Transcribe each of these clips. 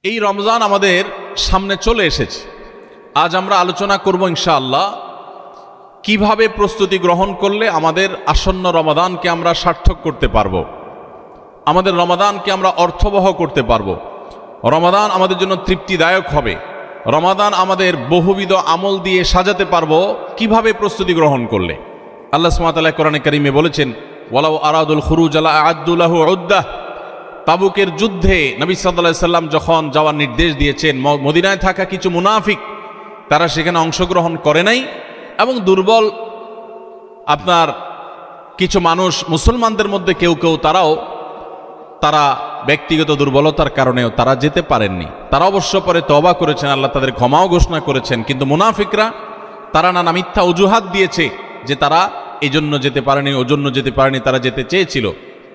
এই রমজান আমাদের সামনে চলে এসেছে। আজ আমরা আলোচনা করব ইনশাআল্লাহ কিভাবে প্রস্তুতি গ্রহণ করলে আমাদের আসন্ন রমাদানকে আমরা সার্থক করতে পারব, আমাদের রমাদানকে আমরা অর্থবহ করতে পারব, রমাদান আমাদের জন্য তৃপ্তিদায়ক হবে, রমাদান আমাদের বহুবিধ আমল দিয়ে সাজাতে পারব কিভাবে প্রস্তুতি গ্রহণ করলে। আল্লাহ সুবহানাহু ওয়া তাআলা কোরআনে কারিমে বলেছেন, ওয়ালাউ আরাদুল খুরুজ লা আ'আদ্দু লাহু উদ্দাহ। তাবুকের যুদ্ধে নবী সাল্লাল্লাহু আলাইহি সাল্লাম যখন যাওয়ার নির্দেশ দিয়েছেন, মদিনায় থাকা কিছু মুনাফিক তারা সেখানে অংশগ্রহণ করে নাই এবং দুর্বল আপনার কিছু মানুষ মুসলমানদের মধ্যে কেউ কেউ তারা ব্যক্তিগত দুর্বলতার কারণেও তারা যেতে পারেননি। তারা অবশ্য পরে তওবা করেছেন, আল্লাহ তাদের ক্ষমাও ঘোষণা করেছেন, কিন্তু মুনাফিকরা তারা নানা মিথ্যা অজুহাত দিয়েছে যে তারা এই জন্য যেতে পারেনি, ওজন্য যেতে পারেনি, তারা যেতে চেয়েছিল।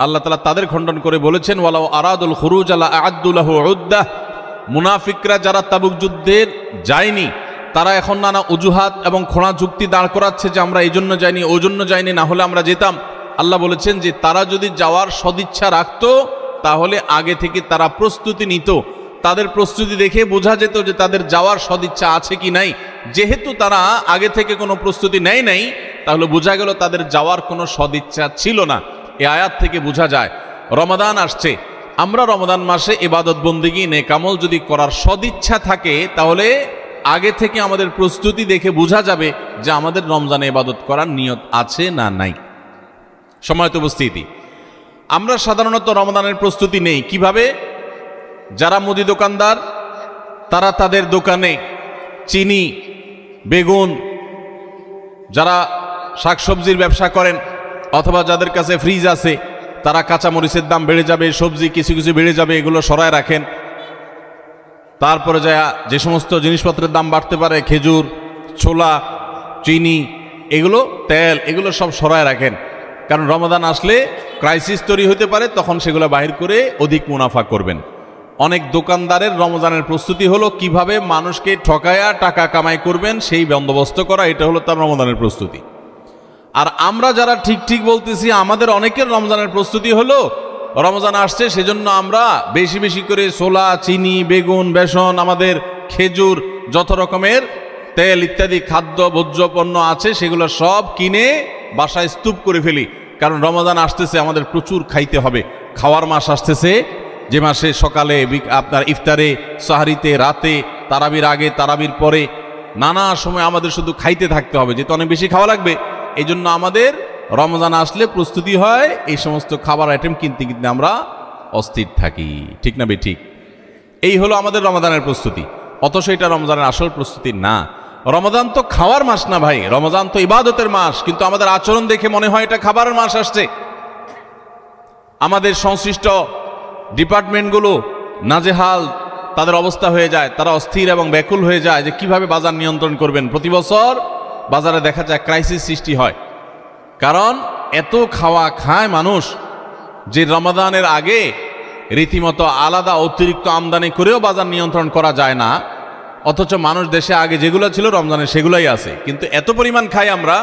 আল্লাহ তাআলা তাদের খণ্ডন করে বলেছেন, ওয়ালাউ আরাদুল খুরুজ লা আ'আদ্দু লাহু উদ্দাহ। মুনাফিকরা যারা তাবুক যুদ্ধের যায়নি তারা এখন নানা অজুহাত এবং খোঁড়া যুক্তি দাঁড় করাচ্ছে যে আমরা এই জন্য যাইনি, ওই জন্য যাইনি, না হলে আমরা যেতাম। আল্লাহ বলেছেন যে তারা যদি যাওয়ার সদিচ্ছা রাখতো তাহলে আগে থেকে তারা প্রস্তুতি নিত, তাদের প্রস্তুতি দেখে বোঝা যেত যে তাদের যাওয়ার সদিচ্ছা আছে কি নাই। যেহেতু তারা আগে থেকে কোনো প্রস্তুতি নেয় নাই, তাহলে বোঝা গেল তাদের যাওয়ার কোনো সদিচ্ছা ছিল না। এই আয়াত থেকে বোঝা যায় রমাদান আসছে, আমরা রমাদান মাসে ইবাদত বন্দেগী নেক আমল যদি করার সদিচ্ছা থাকে তাহলে আগে থেকে আমাদের প্রস্তুতি দেখে বোঝা যাবে যে আমাদের রমজানে ইবাদত করার নিয়ত আছে না নাই। সম্মানিত উপস্থিতি, আমরা সাধারণত রমাদানের প্রস্তুতি নেই কিভাবে? যারা মুদি দোকানদার তারা তাদের দোকানে চিনি, বেগুন, যারা শাকসবজির ব্যবসা করেন অথবা যাদের কাছে ফ্রিজ আছে তারা কাঁচামরিচের দাম বেড়ে যাবে, সবজি কিছু কিছু বেড়ে যাবে, এগুলো সরায় রাখেন। তারপরে যে সমস্ত জিনিসপত্রের দাম বাড়তে পারে, খেজুর, ছোলা, চিনি, এগুলো তেল, এগুলো সব সরায় রাখেন, কারণ রমাদান আসলে ক্রাইসিস তৈরি হতে পারে, তখন সেগুলো বাহির করে অধিক মুনাফা করবেন। অনেক দোকানদারের রমজানের প্রস্তুতি হলো কিভাবে মানুষকে ঠকায়া টাকা কামাই করবেন সেই বন্দোবস্ত করা, এটা হলো তার রমজানের প্রস্তুতি। আর আমরা যারা ঠিক ঠিক বলতেছি আমাদের অনেকের রমজানের প্রস্তুতি হলো রমজান আসছে সেজন্য আমরা বেশি বেশি করে ছোলা, চিনি, বেগুন, বেসন, আমাদের খেজুর, যত রকমের তেল ইত্যাদি খাদ্য ভোজ্য পণ্য আছে সেগুলো সব কিনে বাসায় স্তূপ করে ফেলি, কারণ রমজান আসতেছে, আমাদের প্রচুর খাইতে হবে। খাওয়ার মাস আসতেছে, যে মাসে সকালে আপনার ইফতারে, সাহারিতে, রাতে, তারাবির আগে, তারাবির পরে নানা সময় আমাদের শুধু খাইতে থাকতে হবে, যেহেতু অনেক বেশি খাওয়া লাগবে। এই জন্য আমাদের রমজান আসলে প্রস্তুতি হয়, এই সমস্ত খাবার আইটেম কিনতে কিনতে আমরা অস্থির থাকি, ঠিক না বে ঠিক? এই হলো আমাদের রমজানের প্রস্তুতি, অথচ এটা রমজানের আসল প্রস্তুতি না। রমজান তো খাওয়ার মাস না ভাই, রমজান তো ইবাদতের মাস, কিন্তু আমাদের আচরণ দেখে মনে হয় এটা খাবারের মাস আসছে। আমাদের সংশ্লিষ্ট ডিপার্টমেন্টগুলো নাজেহাল তাদের অবস্থা হয়ে যায়, তারা অস্থির এবং ব্যাকুল হয়ে যায় যে কিভাবে বাজার নিয়ন্ত্রণ করবেন। প্রতি বছর বাজারে দেখা যায় ক্রাইসিস সৃষ্টি হয়, কারণ এত খাওয়া খায় মানুষ যে রমাদানের আগে রীতিমতো আলাদা অতিরিক্ত আমদানি করেও বাজার নিয়ন্ত্রণ করা যায় না, অথচ মানুষ দেশে আগে যেগুলো ছিল রমজানের সেগুলোই আছে, কিন্তু এত পরিমাণ খাই আমরা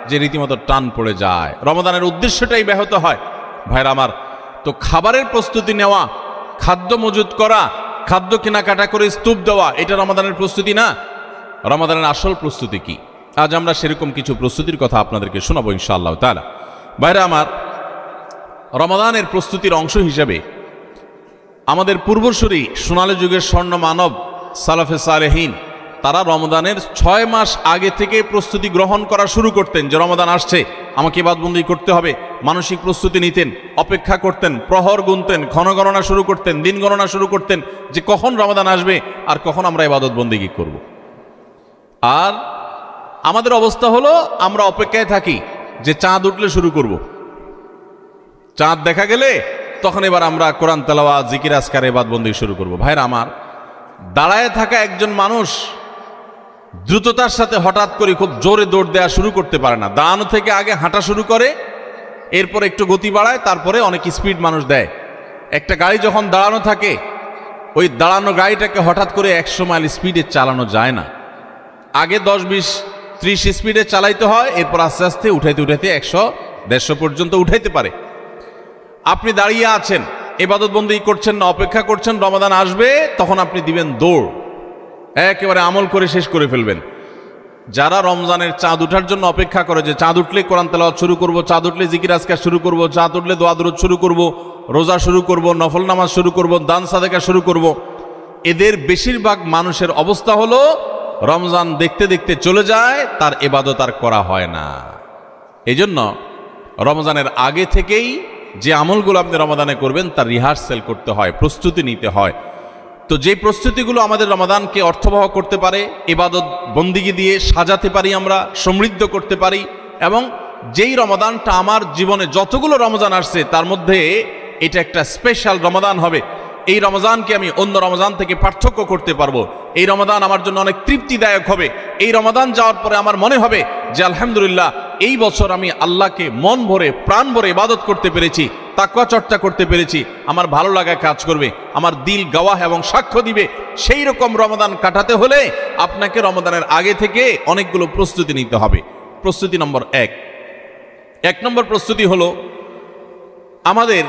যে রীতিমতো টান পড়ে যায়, রমাদানের উদ্দেশ্যটাই ব্যাহত হয়। ভাইরা আমার, তো খাবারের প্রস্তুতি নেওয়া, খাদ্য মজুত করা, খাদ্য কেনাকাটা করে স্তূপ দেওয়া, এটা রমাদানের প্রস্তুতি না। রমাদানের আসল প্রস্তুতি কি? আজ আমরা সেরকম কিছু প্রস্তুতির কথা আপনাদেরকে শোনাবো ইনশাআল্লাহ তাআলা। ভাইরা আমার, রমাদানের প্রস্তুতির অংশ হিসেবে আমাদের পূর্বসূরি সোনালী যুগের স্বর্ণ মানব সালাফে সালেহীন তারা রমাদানের 6 মাস আগে থেকে প্রস্তুতি গ্রহণ করা শুরু করতেন, যে রমাদান আসছে, আমাকে ইবাদতবন্দি করতে হবে। মানসিক প্রস্তুতি নিতেন, অপেক্ষা করতেন, প্রহর গুনতেন, ক্ষণ গণনা শুরু করতেন, দিন গণনা শুরু করতেন যে কখন রমাদান আসবে আর কখন আমরা ইবাদতবন্দি করব। আর আমাদের অবস্থা হলো আমরা অপেক্ষায় থাকি যে চাঁদ উঠলে শুরু করব, চাঁদ দেখা গেলে তখন এবার আমরা কোরআন তেলাওয়াত, জিকির, আজকার, ইবাদতবন্দি শুরু করব। ভাইরা আমার, দাঁড়ায় থাকা একজন মানুষ দ্রুততার সাথে হঠাৎ করে খুব জোরে দৌড় দেওয়া শুরু করতে পারে না। দাঁড়ানো থেকে আগে হাঁটা শুরু করে, এরপর একটু গতি বাড়ায়, তারপরে অনেক স্পিড মানুষ দেয়। একটা গাড়ি যখন দাঁড়ানো থাকে, ওই দাঁড়ানো গাড়িটাকে হঠাৎ করে 100 মাইল স্পিডে চালানো যায় না। আগে 10, 20, 30 স্পিডে চালাইতে হয়, এরপর আস্তে আস্তে উঠাইতে উঠাইতে 100, 150 পর্যন্ত উঠাইতে পারে। আপনি দাঁড়িয়ে আছেন, ইবাদত বন্দেগী করছেন না, অপেক্ষা করছেন রমাদান আসবে, তখন আপনি দিবেন দৌড়, একেবারে আমল করে শেষ করে ফেলবেন। যারা রমজানের চাঁদ উঠার জন্য অপেক্ষা করে, যে চাঁদ উঠলে কোরআন তেলাওয়াত শুরু করব, চাঁদ উঠলে জিকির আজকার শুরু করব, চাঁদ উঠলে দোয়া দুরূদ শুরু করব, রোজা শুরু করব, নফল নামাজ শুরু করব, দান সাদেকা শুরু করব, এদের বেশিরভাগ মানুষের অবস্থা হলো রমজান দেখতে দেখতে চলে যায়, তার ইবাদত আর করা হয় না। এই জন্য রমজানের আগে থেকেই যে আমলগুলো আপনি রমাদানে করবেন তার রিহার্সেল করতে হয়, প্রস্তুতি নিতে হয়। তো যে প্রস্তুতিগুলো আমাদের রমাদানকে অর্থবহ করতে পারে, ইবাদত বন্দিগি দিয়ে সাজাতে পারি, আমরা সমৃদ্ধ করতে পারি, এবং যেই রমাদানটা আমার জীবনে যতগুলো রমজান আসছে তার মধ্যে এটা একটা স্পেশাল রমাদান হবে, এই রমজানকে আমি অন্য রমজান থেকে পার্থক্য করতে পারবো, এই রমাদান আমার জন্য অনেক তৃপ্তিদায়ক হবে, এই রমাদান যাওয়ার পরে আমার মনে হবে যে আলহামদুলিল্লাহ এই বছর আমি আল্লাহকে মন ভরে প্রাণ ভরে ইবাদত করতে পেরেছি, তাকওয়া চর্চা করতে পেরেছি, আমার ভালো লাগা কাজ করবে, আমার দিল গাওয়াহ এবং সাক্ষ্য দিবে। সেই রকম রমাদান কাটাতে হলে আপনাকে রমাদানের আগে থেকে অনেকগুলো প্রস্তুতি নিতে হবে। প্রস্তুতি নম্বর এক নম্বর প্রস্তুতি হলো আমাদের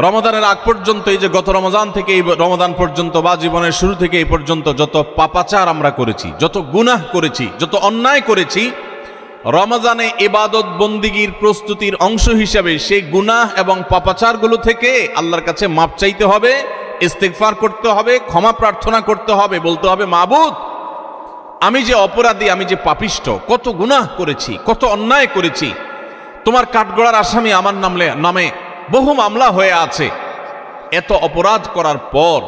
রমাদানের আগ পর্যন্ত, এই যে গত রমজান থেকে এই রমাদান পর্যন্ত বা জীবনের শুরু থেকে এই পর্যন্ত যত পাপাচার আমরা করেছি, যত গুনাহ করেছি, যত অন্যায় করেছি, রমজানে ইবাদত বন্দিগির প্রস্তুতির অংশ হিসাবে সেই গুনাহ এবং পাপাচারগুলো থেকে আল্লাহর কাছে মাপ চাইতে হবে, ইস্তেগফার করতে হবে, ক্ষমা প্রার্থনা করতে হবে, বলতে হবে মাবুদ আমি যে অপরাধী, আমি যে পাপিষ্ঠ, কত গুনাহ করেছি, কত অন্যায় করেছি, তোমার কাঠগড়ার আসামি আমার নামে বহু মামলা হয়ে আছে। এত অপরাধ করার পর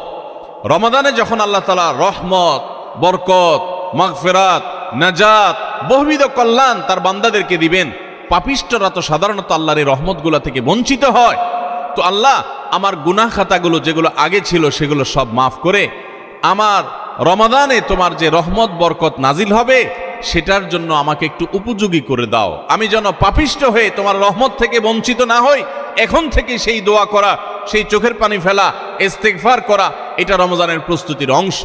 রমাদানে যখন আল্লাহ তাআলা রহমত, বরকত, মাগফিরাত, নাজাত, বহুবিধ কল্যাণ তার বান্দাদেরকে দিবেন, পাপিষ্ঠরা তো সাধারণত আল্লাহর এই রহমতগুলো থেকে বঞ্চিত হয়। তো আল্লাহ আমার গুনাহ খাতাগুলো যেগুলো আগে ছিল সেগুলো সব মাফ করে আমার রমাদানে তোমার যে রহমত বরকত নাজিল হবে সেটার জন্য আমাকে একটু উপযোগী করে দাও, আমি যেন পাপিষ্ঠ হয়ে তোমার রহমত থেকে বঞ্চিত না হই। এখন থেকে সেই দোয়া করা, সেই চোখের পানি ফেলা, ইস্তেগফার করা, এটা রমজানের প্রস্তুতির অংশ।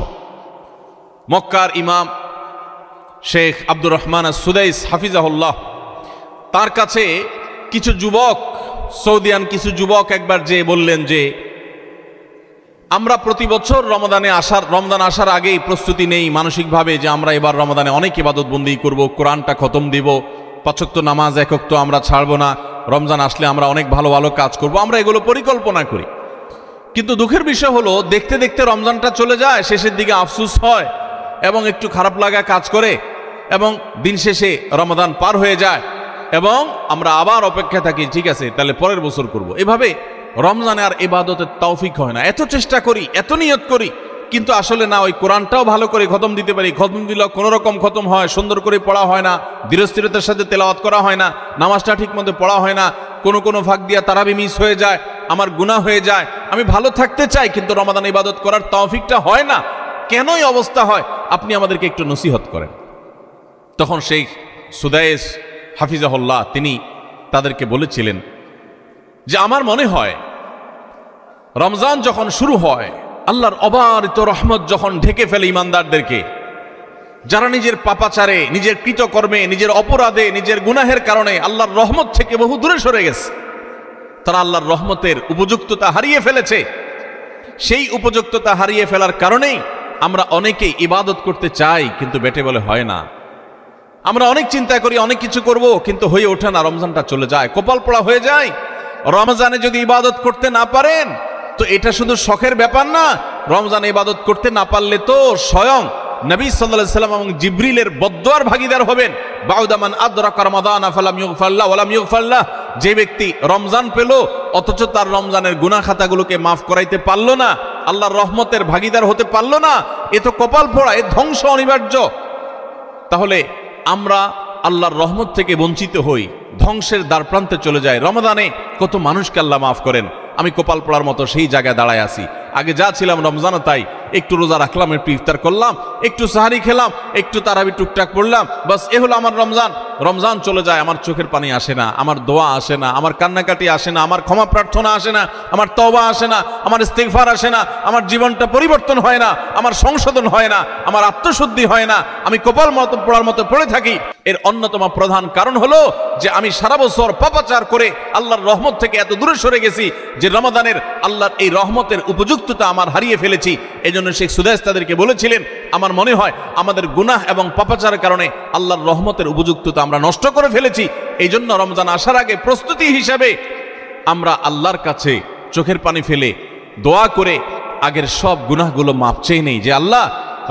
মক্কার ইমাম শেখ আব্দুর রহমান আস-সুদাইস হাফিজাহুল্লাহ, তার কাছে কিছু যুবক, সৌদিয়ান কিছু যুবক একবার যে বললেন যে আমরা প্রতি বছর রমজান আসার আগেই প্রস্তুতি নেই মানসিকভাবে যে আমরা এবার রমজানে অনেক ইবাদত বন্দেগী করব, কোরআনটা খতম দিব, 5 ওয়াক্ত নামাজ 1 ওয়াক্ত আমরা ছাড়বো না, রমজান আসলে আমরা অনেক ভালো ভালো কাজ করব, আমরা এগুলো পরিকল্পনা করি। কিন্তু দুঃখের বিষয় হলো দেখতে দেখতে রমজানটা চলে যায়, শেষের দিকে আফসোস হয় এবং একটু খারাপ লাগা কাজ করে, এবং দিন শেষে রমাদান পার হয়ে যায় এবং আমরা আবার অপেক্ষা থাকি, ঠিক আছে তাহলে পরের বছর করব। এভাবে রমজানে আর ইবাদতের তৌফিক হয় না। এত চেষ্টা করি, এত নিয়ত করি, কিন্তু আসলে না, ওই কোরআনটাও ভালো করে খতম দিতে পারি, খতম দিলেও কোনো রকম খতম হয়, সুন্দর করে পড়া হয় না, ধীরস্থিরতার সাথে তেলাওয়াত করা হয় না, নামাজটা ঠিক মতো পড়া হয় না, কোনো ফাঁক দিয়া তারাবি মিস হয়ে যায়, আমার গুনাহ হয়ে যায়, আমি ভালো থাকতে চাই কিন্তু রমাদান ইবাদত করার তৌফিকটা হয় না। কেনই অবস্থা হয় আপনি আমাদেরকে একটু নসিহত করেন। তখন শেখ সুদাইস হাফিজাহুল্লাহ তিনি তাদেরকে বলেছিলেন যে আমার মনে হয় রমজান যখন শুরু হয়, আল্লাহর অবারিত রহমত যখন ঢেকে ফেলে ইমানদারদেরকে, যারা নিজের পাপাচারে, নিজের কৃতকর্মে, নিজের অপরাধে, নিজের গুনাহের কারণে আল্লাহর রহমত থেকে বহু দূরে সরে গেছে, তারা আল্লাহর রহমতের উপযুক্ততা হারিয়ে ফেলেছে। সেই উপযুক্ততা হারিয়ে ফেলার কারণেই আমরা অনেকেই ইবাদত করতে চাই কিন্তু বেটে বলে হয় না। আমরা অনেক চিন্তা করি, অনেক কিছু করব, কিন্তু হয়ে ওঠে না, রমজানটা চলে যায়, কপাল পোড়া হয়ে যায়। রমজানে যদি ইবাদত করতে না পারেন তো এটা শুধু শখের ব্যাপার না, রমজানে ইবাদত করতে না পারলে তো স্বয়ং নবী সাল্লাল্লাহু আলাইহি সাল্লাম এবং জিবরিলের বদদুয়ার ভাগীদার হবেন। বাউদামান আদরাকা রমাদান ফালাম ইগফারলাহ ওয়ালাম ইগফারলাহ, যে ব্যক্তি রমজান পেল অথচ তার রমজানের গুনাহ খাতাগুলোকে মাফ করাইতে পারলো না, আল্লাহর রহমতের ভাগীদার হতে পারলো না, এ তো কপাল পোড়া, এ ধ্বংস অনিবার্য। তাহলে আমরা আল্লাহর রহমত থেকে বঞ্চিত হই, ধ্বংসের দ্বারপ্রান্তে চলে যায়। রমাদানে কত মানুষকে আল্লাহ মাফ করেন, আমি কপাল পোড়ার মতো সেই জায়গায় দাঁড়ায় আছি। আগে যা ছিলাম রমজানে তাই, একটু রোজা রাখলাম, একটু ইফতার করলাম, একটু সাহারি খেলাম, একটু তারাবি টুকটাক পড়লাম, বাস এ হলো আমার রমজান। রমজান চলে যায়, আমার চোখের পানি আসে না, আমার দোয়া আসে না, আমার কান্নাকাটি আসে না, আমার ক্ষমা প্রার্থনা আসে না, আমার তওবা আসে না, আমার ইস্তিগফার আসে না, আমার জীবনটা পরিবর্তন হয় না, আমার সংশোধন হয় না, আমার আত্মশুদ্ধি হয় না, আমি কপাল মতো পড়ার মতো পড়ে থাকি। এর অন্যতম প্রধান কারণ হলো যে আমি সারা বছর পাপাচার করে আল্লাহর রহমত থেকে এত দূরে সরে গেছি যে রমাদানের আল্লাহর এই রহমতের উপযুক্ততা আমার হারিয়ে ফেলেছি। এই জন্য শেখ সুদাইস তাদেরকে বলেছিলেন, আমার মনে হয় আমাদের গুনাহ এবং পাপাচারের কারণে আল্লাহর রহমতের উপযুক্ততা আমরা নষ্ট করে ফেলেছি। এই জন্য রমজান আসার আগে প্রস্তুতি হিসাবে আমরা আল্লাহর কাছে চোখের পানি ফেলে দোয়া করে আগের সব গুনাহগুলো মাপ চেয়ে নেই যে আল্লাহ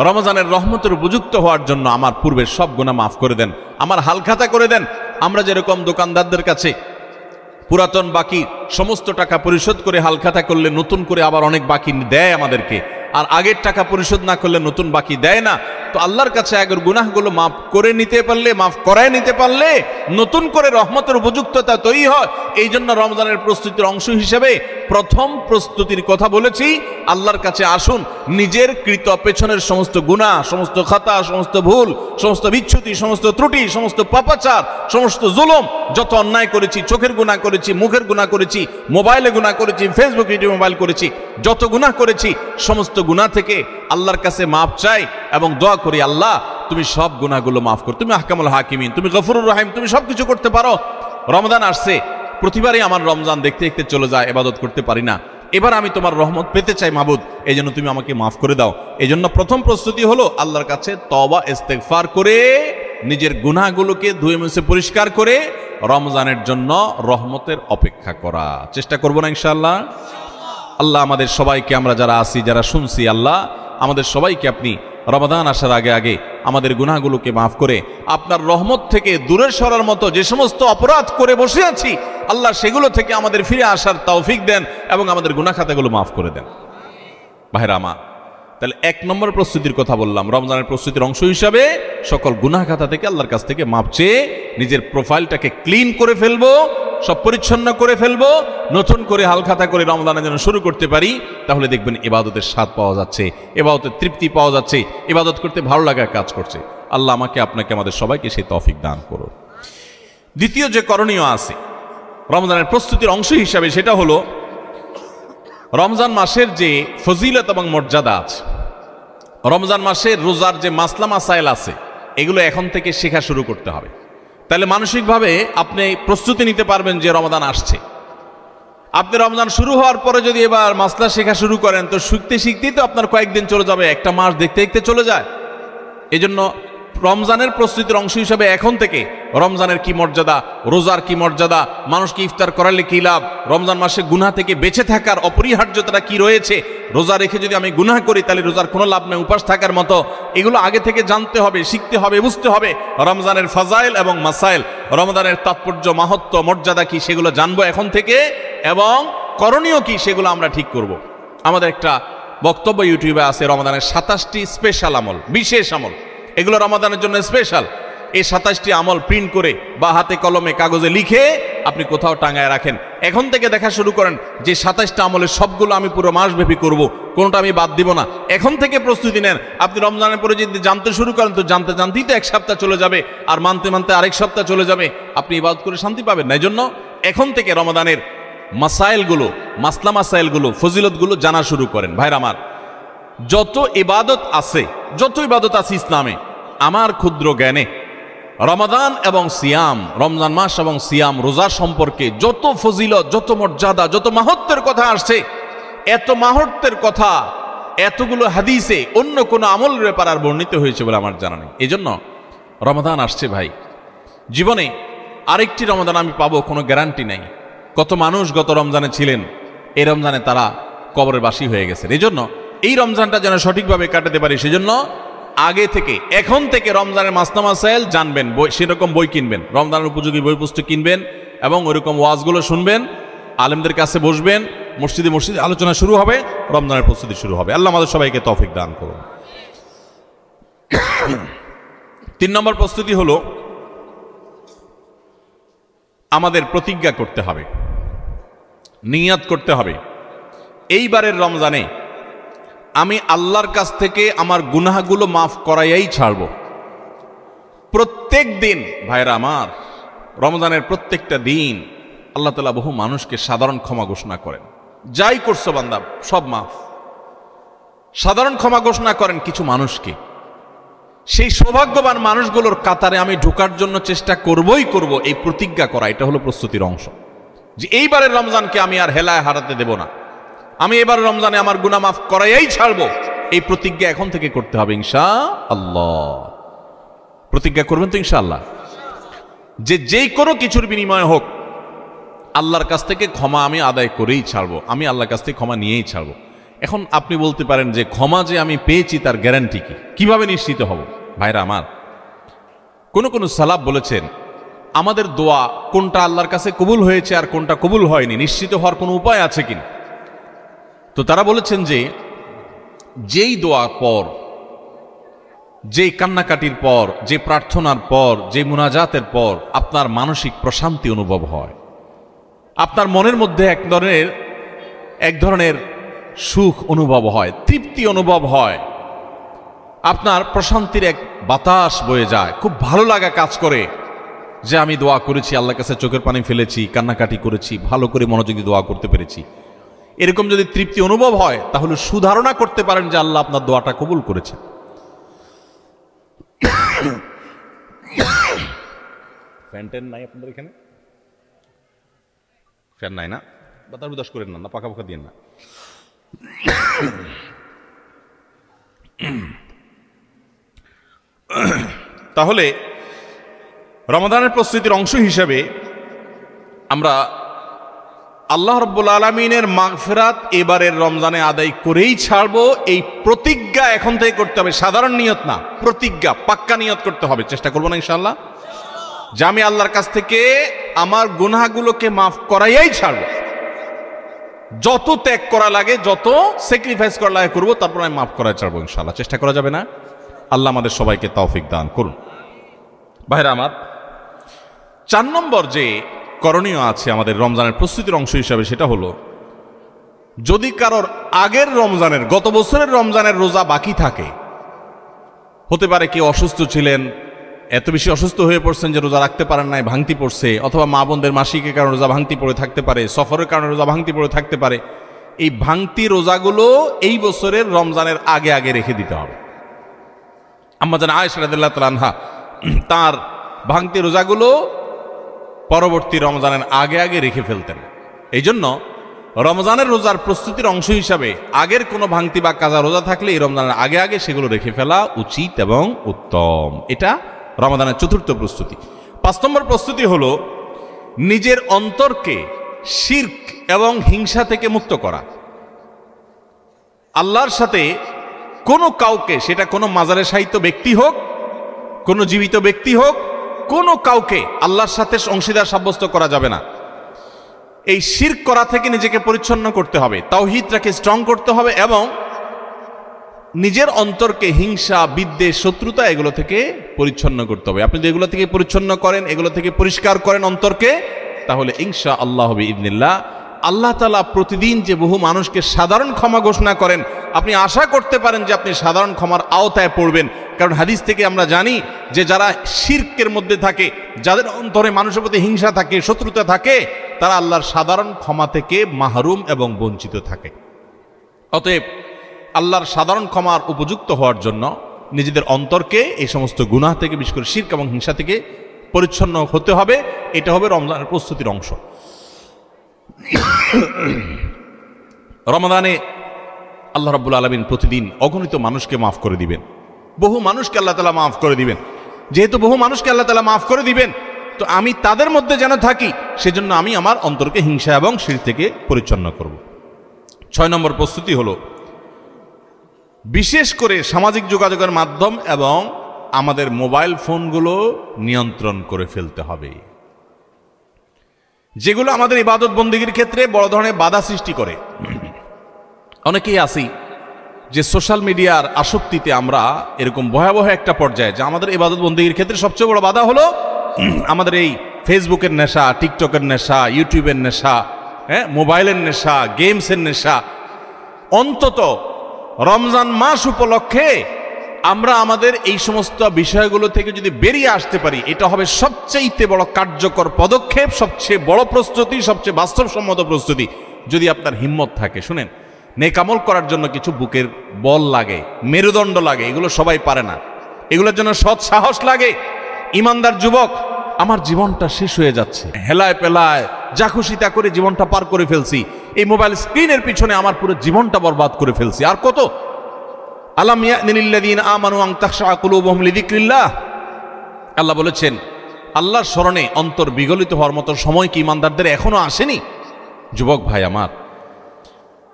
রমজানের রহমতের উপযুক্ত হওয়ার জন্য আমার পূর্বের সব গুনাহ মাফ করে দেন, আমার হালখাতা করে দেন। আমরা যেরকম দোকানদারদের কাছে পুরাতন বাকি সমস্ত টাকা পরিশোধ করে হালখাতা করলে নতুন করে আবার অনেক বাকি দেয় আমাদেরকে, আর আগের টাকা পরিশোধ না করলে নতুন বাকি দেয় না, তো আল্লাহর কাছে আগের গুনাহগুলো মাফ করে নিতে পারলে, মাফ করায় নিতে পারলে নতুন করে রহমতের উপযুক্ততা তৈরি হয়। এই জন্য রমজানের প্রস্তুতির অংশ হিসেবে প্রথম প্রস্তুতির কথা বলেছি, আল্লাহর কাছে আসুন নিজের কৃত পেছনের সমস্ত গুনাহ, সমস্ত খাতা, সমস্ত ভুল, সমস্ত বিচ্যুতি, সমস্ত ত্রুটি, সমস্ত পাপাচার, সমস্ত জুলুম, যত অন্যায় করেছি, চোখের গুনাহ করেছি, মুখের গুনাহ করেছি, মোবাইলে গুনাহ করেছি, ফেসবুক ইউটিউব মোবাইল করেছি, যত গুনাহ করেছি সমস্ত গুনাহ থেকে আল্লাহর কাছে মাপ চাই এবং দোয়া করি, আল্লাহ তুমি সব গুনাহগুলো মাফ করো, তুমি আহকামুল হাকিমিন, তুমি গফুরুর রহিম, তুমি সবকিছু করতে পারো। রমজান আসছে, প্রতিবারই আমার রমজান দেখতে দেখতে চলে যায়, ইবাদত করতে পারি না, এবার আমি তোমার রহমত পেতে চাই মাবুদ, এই জন্য তুমি আমাকে মাফ করে দাও। এই জন্য প্রথম প্রস্তুতি হলো আল্লাহর কাছে তওবা ইস্তেগফার করে নিজের গুনাহগুলোকে ধুয়ে মুছে পরিষ্কার করে রমজানের জন্য রহমতের অপেক্ষা করা চেষ্টা করব না ইনশাআল্লাহ। আল্লাহ আমাদের সবাইকে, আমরা যারা আছি, যারা শুনছি, আল্লাহ আমাদের সবাইকে আপনি রমাদান আসার আগে আগে আমাদের গুনাহগুলোকে মাফ করে আপনার রহমত থেকে দূরে সরার মতো যে সমস্ত অপরাধ করে বসে আছি আল্লাহ সেগুলো থেকে আমাদের ফিরে আসার তৌফিক দেন এবং আমাদের গুনাহ খাতাগুলো মাফ করে দেন। ভাইরা আমার, তাহলে এক নম্বর প্রস্তুতির কথা বললাম, রমজানের প্রস্তুতির অংশ হিসাবে সকল গুনাহ খাতা থেকে আল্লাহর কাছ থেকে মাপ চেয়ে নিজের প্রোফাইলটাকে ক্লিন করে ফেলবো, সব পরিচ্ছন্ন করে ফেলবো, নতুন করে হালখাতা করে রমজানের জন্য শুরু করতে পারি। তাহলে দেখবেন ইবাদতের স্বাদ পাওয়া যাচ্ছে, ইবাদতের তৃপ্তি পাওয়া যাচ্ছে, ইবাদত করতে ভালো লাগার কাজ করছে। আল্লাহ আমাকে, আপনাকে, আমাদের সবাইকে সেই তৌফিক দান করুন। দ্বিতীয় যে করণীয় আছে রমজানের প্রস্তুতির অংশ হিসাবে, সেটা হলো রমজান মাসের যে ফজিলত এবং মর্যাদা আছে, রমজান মাসের রোজার যে মাসলা মাসাইল আছে, এগুলো এখন থেকে শেখা শুরু করতে হবে। তাহলে মানসিকভাবে আপনি প্রস্তুতি নিতে পারবেন যে রমজান আসছে। আপনি রমজান শুরু হওয়ার পরে যদি এবার মাসলা শেখা শুরু করেন, তো শিখতে শিখতেই তো আপনার কয়েকদিন চলে যাবে, একটা মাস দেখতে দেখতে চলে যায়। এজন্য রমজানের প্রস্তুতির অংশ হিসাবে এখন থেকে রমজানের কি মর্যাদা, রোজার কি মর্যাদা, মানুষকে ইফতার করালে কি লাভ, রমজান মাসে গুনাহ থেকে বেঁচে থাকার অপরিহার্যতাটা কি রয়েছে, রোজা রেখে যদি আমি গুনাহ করি তাহলে রোজার কোনো লাভ নেই, উপাস থাকার মতো, এগুলো আগে থেকে জানতে হবে, শিখতে হবে, বুঝতে হবে। রমজানের ফাজাইল এবং মাসাইল, রমজানের তাৎপর্য, মাহাত্ম্য, মর্যাদা কি সেগুলো জানবো এখন থেকে, এবং করণীয় কি সেগুলো আমরা ঠিক করব। আমাদের একটা বক্তব্য ইউটিউবে আছে, রমজানের 27টি স্পেশাল আমল, বিশেষ আমল, এগুলো রমাদানের জন্য স্পেশাল। এই 27টি আমল প্রিন্ট করে বা হাতে কলমে কাগজে লিখে আপনি কোথাও টাঙায় রাখেন। এখন থেকে দেখা শুরু করেন যে 27টা আমলের সবগুলো আমি পুরো মাসব্যাপী করব, কোনোটা আমি বাদ দিব না। এখন থেকে প্রস্তুতি নেন। আপনি রমজানের পরে যদি জানতে শুরু করেন, তো জানতে জানতেই তো এক সপ্তাহ চলে যাবে, আর মানতে মানতে আরেক সপ্তাহ চলে যাবে, আপনি ইবাদত করে শান্তি পাবেন না। এই জন্য এখন থেকে রমাদানের মাসাইলগুলো, মাসলা মাসাইলগুলো, ফজিলতগুলো জানা শুরু করেন। ভাইরা আমার, যত ইবাদত আছে, যত ইবাদত আছে ইসলামে, আমার ক্ষুদ্র জ্ঞানে রমাদান এবং সিয়াম, রমজান মাস এবং সিয়াম, রোজা সম্পর্কে যত ফজিলত, যত মর্যাদা, যত মাহাত্ম্যের কথা আসছে, এত মাহাত্ম্যের কথা এতগুলো হাদিসে অন্য কোনো আমলের ব্যাপারে আর বর্ণিত হয়েছে বলে আমার জানা নেই। এই জন্য রমাদান আসছে ভাই, জীবনে আরেকটি রমাদান আমি পাবো কোনো গ্যারান্টি নাই। কত মানুষ গত রমজানে ছিলেন, এই রমজানে তারা কবরের বাসী হয়ে গেছে। এই জন্য এই রমজানটা যেন সঠিকভাবে কাটাতে পারি, সেজন্য আগে থেকে, এখন থেকে রমজানের মাসলা মাসাইল জানবেন, সেরকম বই কিনবেন, রমজানের উপযোগী বই পুস্তক কিনবেন এবং ওইরকম ওয়াজগুলো শুনবেন, আলেমদের কাছে বসবেন, মসজিদে মসজিদে আলোচনা শুরু হবে, রমজানের প্রস্তুতি শুরু হবে। আল্লাহ আমাদের সবাইকে তৌফিক দান করুন। 3 নম্বর প্রস্তুতি হলো আমাদের প্রতিজ্ঞা করতে হবে, নিয়ত করতে হবে, এইবারের রমজানে আমি আল্লাহর কাছ থেকে আমার গুনাহগুলো মাফ করাইয়াই ছাড়ব। প্রত্যেক দিন ভাইরা আমার, রমজানের প্রত্যেকটা দিন আল্লাহ তাআলা বহু মানুষকে সাধারণ ক্ষমা ঘোষণা করেন। যাই করছো বান্দা সব মাফ, সাধারণ ক্ষমা ঘোষণা করেন কিছু মানুষকে। সেই সৌভাগ্যবান মানুষগুলোর কাতারে আমি ঢোকার জন্য চেষ্টা করবই করব, এই প্রতিজ্ঞা করা, এটা হলো প্রস্তুতির অংশ। যে এইবারের রমজানকে আমি আর হেলায় হারাতে দেব না, আমি এবার রমজানে আমার গুনাহ মাফ করাই ছাড়বো, এই প্রতিজ্ঞা এখন থেকে করতে হবে ইনশাআল্লাহ। প্রতিজ্ঞা করবেন তো ইনশাআল্লাহ, যে যেই কোনো কিছুর বিনিময় হোক আল্লাহর কাছ থেকে ক্ষমা আমি আদায় করেই ছাড়বো, আমি আল্লাহর কাছ থেকে ক্ষমা নিয়েই ছাড়বো। এখন আপনি বলতে পারেন যে ক্ষমা যে আমি পেয়েছি তার গ্যারান্টি কি, কিভাবে নিশ্চিত হব? ভাইরা আমার, কোন সালাফ বলেছেন আমাদের দোয়া কোনটা আল্লাহর কাছে কবুল হয়েছে আর কোনটা কবুল হয়নি নিশ্চিত হওয়ার কোনো উপায় আছে কিনা। তো তারা বলেছেন যে যেই দোয়া পর, যেই কান্নাকাটির পর, যে প্রার্থনার পর, যে মুনাজাতের পর আপনার মানসিক প্রশান্তি অনুভব হয়, আপনার মনের মধ্যে এক ধরনের সুখ অনুভব হয়, তৃপ্তি অনুভব হয়, আপনার প্রশান্তির এক বাতাস বয়ে যায়, খুব ভালো লাগা কাজ করে যে আমি দোয়া করেছি, আল্লাহর কাছে চোখের পানি ফেলেছি, কান্নাকাটি করেছি, ভালো করে মনোযোগী দোয়া করতে পেরেছি। এরকম যদি তৃপ্তি অনুভব হয় তাহলে সুধারণা করতে পারেন যে আল্লাহ আপনার দোয়াটা কবুল করেছে। ফ্যান নাই আপনাদের এখানে? ফ্যান নাই না? বাতাস বুদাস করেন না, পাকা পাকা দিয়ে না। তাহলে রমাদানের প্রস্তুতির অংশ হিসেবে আমরা আল্লাহ রাব্বুল আলামিনের মাগফিরাত এবারের রমজানে আদায় করেই ছাড়বো, এই প্রতিজ্ঞা এখন থেকে করতে হবে। সাধারণ নিয়ত না, প্রতিজ্ঞা, পাক্কা নিয়ত করতে হবে। চেষ্টা করবো না ইনশাআল্লাহ যে আমি আল্লাহর কাছ থেকে আমার গুনাহগুলোকে মাফ করাইয়াই ছাড়বো। যত ত্যাগ করা লাগে, যত স্যাক্রিফাইস করা লাগে করবো, তারপর আমি মাফ করাই ছাড়বো ইনশাআল্লাহ। চেষ্টা করা যাবে না? আল্লাহ আমাদের সবাইকে তৌফিক দান করুন। ভাইরা আমার, 4 নম্বর যে করণীয় আছে আমাদের রমজানের প্রস্তুতির অংশ হিসাবে, সেটা হলো যদি কারোর আগের রমজানের, গত বছরের রমজানের রোজা বাকি থাকে, হতে পারে কেউ অসুস্থ ছিলেন, এত বেশি অসুস্থ হয়ে পড়ছেন যে রোজা রাখতে পারেন নাই, ভাঙতি পড়ছে, অথবা মা বোনদের মাসিকের কারণে রোজা ভাঙতি পড়ে থাকতে পারে, সফরের কারণে রোজা ভাঙতি পড়ে থাকতে পারে। এই ভাঙতি রোজাগুলো এই বছরের রমজানের আগে আগে রেখে দিতে হবে। আম্মা জান আয়েশা রাদিয়াল্লাহু তাআলা আনহা তার ভাঙতি রোজাগুলো পরবর্তী রমজানের আগে আগে রেখে ফেলতেন। এই জন্য রমজানের রোজার প্রস্তুতির অংশ হিসাবে আগের কোনো ভাঙতি বা কাজা রোজা থাকলে এই রমজানের আগে আগে সেগুলো রেখে ফেলা উচিত এবং উত্তম। এটা রমজানের 4র্থ প্রস্তুতি। 5 নম্বর প্রস্তুতি হলো নিজের অন্তরকে শিরক এবং হিংসা থেকে মুক্ত করা। আল্লাহর সাথে কোনো কাউকে, সেটা কোনো মাজারে শায়িত ব্যক্তি হোক, কোনো জীবিত ব্যক্তি হোক, কোনো কাউকে আল্লাহর সাথে অংশীদার সাব্যস্ত করা যাবে না। এই শিরক করা থেকে নিজেকে পরিচ্ছন্ন করতে হবে, তাওহীদটাকে স্ট্রং করতে হবে এবং নিজের অন্তরকে হিংসা, বিদ্বেষ, শত্রুতা এগুলো থেকে পরিচ্ছন্ন করতে হবে। আপনি যদি এগুলো থেকে পরিচ্ছন্ন করেন, এগুলো থেকে পরিষ্কার করেন অন্তরকে, তাহলে ইনশাআল্লাহ বিইذনিল্লাহ আল্লাহ তাআলা প্রতিদিন যে বহু মানুষকে সাধারণ ক্ষমা ঘোষণা করেন, আপনি আশা করতে পারেন যে আপনি সাধারণ ক্ষমার আওতায় পড়বেন। কারণ হাদিস থেকে আমরা জানি যে যারা শিরকের মধ্যে থাকে, যাদের অন্তরে মানুষের প্রতি হিংসা থাকে, শত্রুতা থাকে, তারা আল্লাহর সাধারণ ক্ষমা থেকে মাহরুম এবং বঞ্চিত থাকে। অতএব আল্লাহর সাধারণ ক্ষমার উপযুক্ত হওয়ার জন্য নিজেদের অন্তরকে এই সমস্ত গুনাহ থেকে, বিশেষ করে শিরক এবং হিংসা থেকে পরিচ্ছন্ন হতে হবে। এটা হবে রমজানের প্রস্তুতির অংশ। রমাদানে আল্লাহ রাব্বুল আলামিন প্রতিদিন অগণিত মানুষকে মাফ করে দিবেন, বহু মানুষকে আল্লাহ তাআলা মাফ করে দিবেন। যেহেতু বহু মানুষকে আল্লাহ তাআলা মাফ করে দিবেন, তো আমি তাদের মধ্যে যেন থাকি, সেজন্য আমি আমার অন্তরকে হিংসা এবং শিরক থেকে পরিচ্ছন্ন করব। 6 নম্বর প্রস্তুতি হলো বিশেষ করে সামাজিক যোগাযোগের মাধ্যম এবং আমাদের মোবাইল ফোনগুলো নিয়ন্ত্রণ করে ফেলতে হবে, যেগুলো আমাদের ইবাদত বন্দেগীর ক্ষেত্রে বড় ধরনের বাধা সৃষ্টি করে। অনেকেই আছি যে সোশ্যাল মিডিয়ার আসক্তিতে আমরা এরকম ভয়াবহ একটা পর্যায়ে, যে আমাদের ইবাদত বন্দেগীর ক্ষেত্রে সবচেয়ে বড় বাধা হলো আমাদের এই ফেসবুকের নেশা, টিকটকের নেশা, ইউটিউবের নেশা, মোবাইলের নেশা, গেমসের নেশা। অন্তত রমজান মাস উপলক্ষে আমরা আমাদের এই সমস্ত বিষয়গুলো থেকে যদি বেরিয়ে আসতে পারি, এটা হবে সবচেয়ে বড় কার্যকর পদক্ষেপ, সবচেয়ে বড় প্রস্তুতি, সবচেয়ে বাস্তবসম্মত প্রস্তুতি। যদি আপনার হিম্মত থাকে, শুনেন, নেকামল করার জন্য কিছু বুকের বল লাগে, মেরুদণ্ড লাগে, এগুলো সবাই পারে না। এগুলোর জন্য সৎ সাহস লাগে। ইমানদার যুবক, আমার জীবনটা শেষ হয়ে যাচ্ছে, হেলায় পেলায় যা খুশি তা করে জীবনটা পার করে ফেলছি, এই মোবাইল স্ক্রিনের পিছনে আমার পুরো জীবনটা বরবাদ করে ফেলছি, আর কত? আলাম ইয়ানি লিল্লাযীনা আমানু আন তাখশা কুলুবুহুম লিযিকরিল্লাহ। আল্লাহ বলেছেন, আল্লাহর স্মরণে অন্তর বিগলিত হওয়ার মতো সময় কি ইমানদারদের এখনো আসেনি? যুবক ভাই আমার,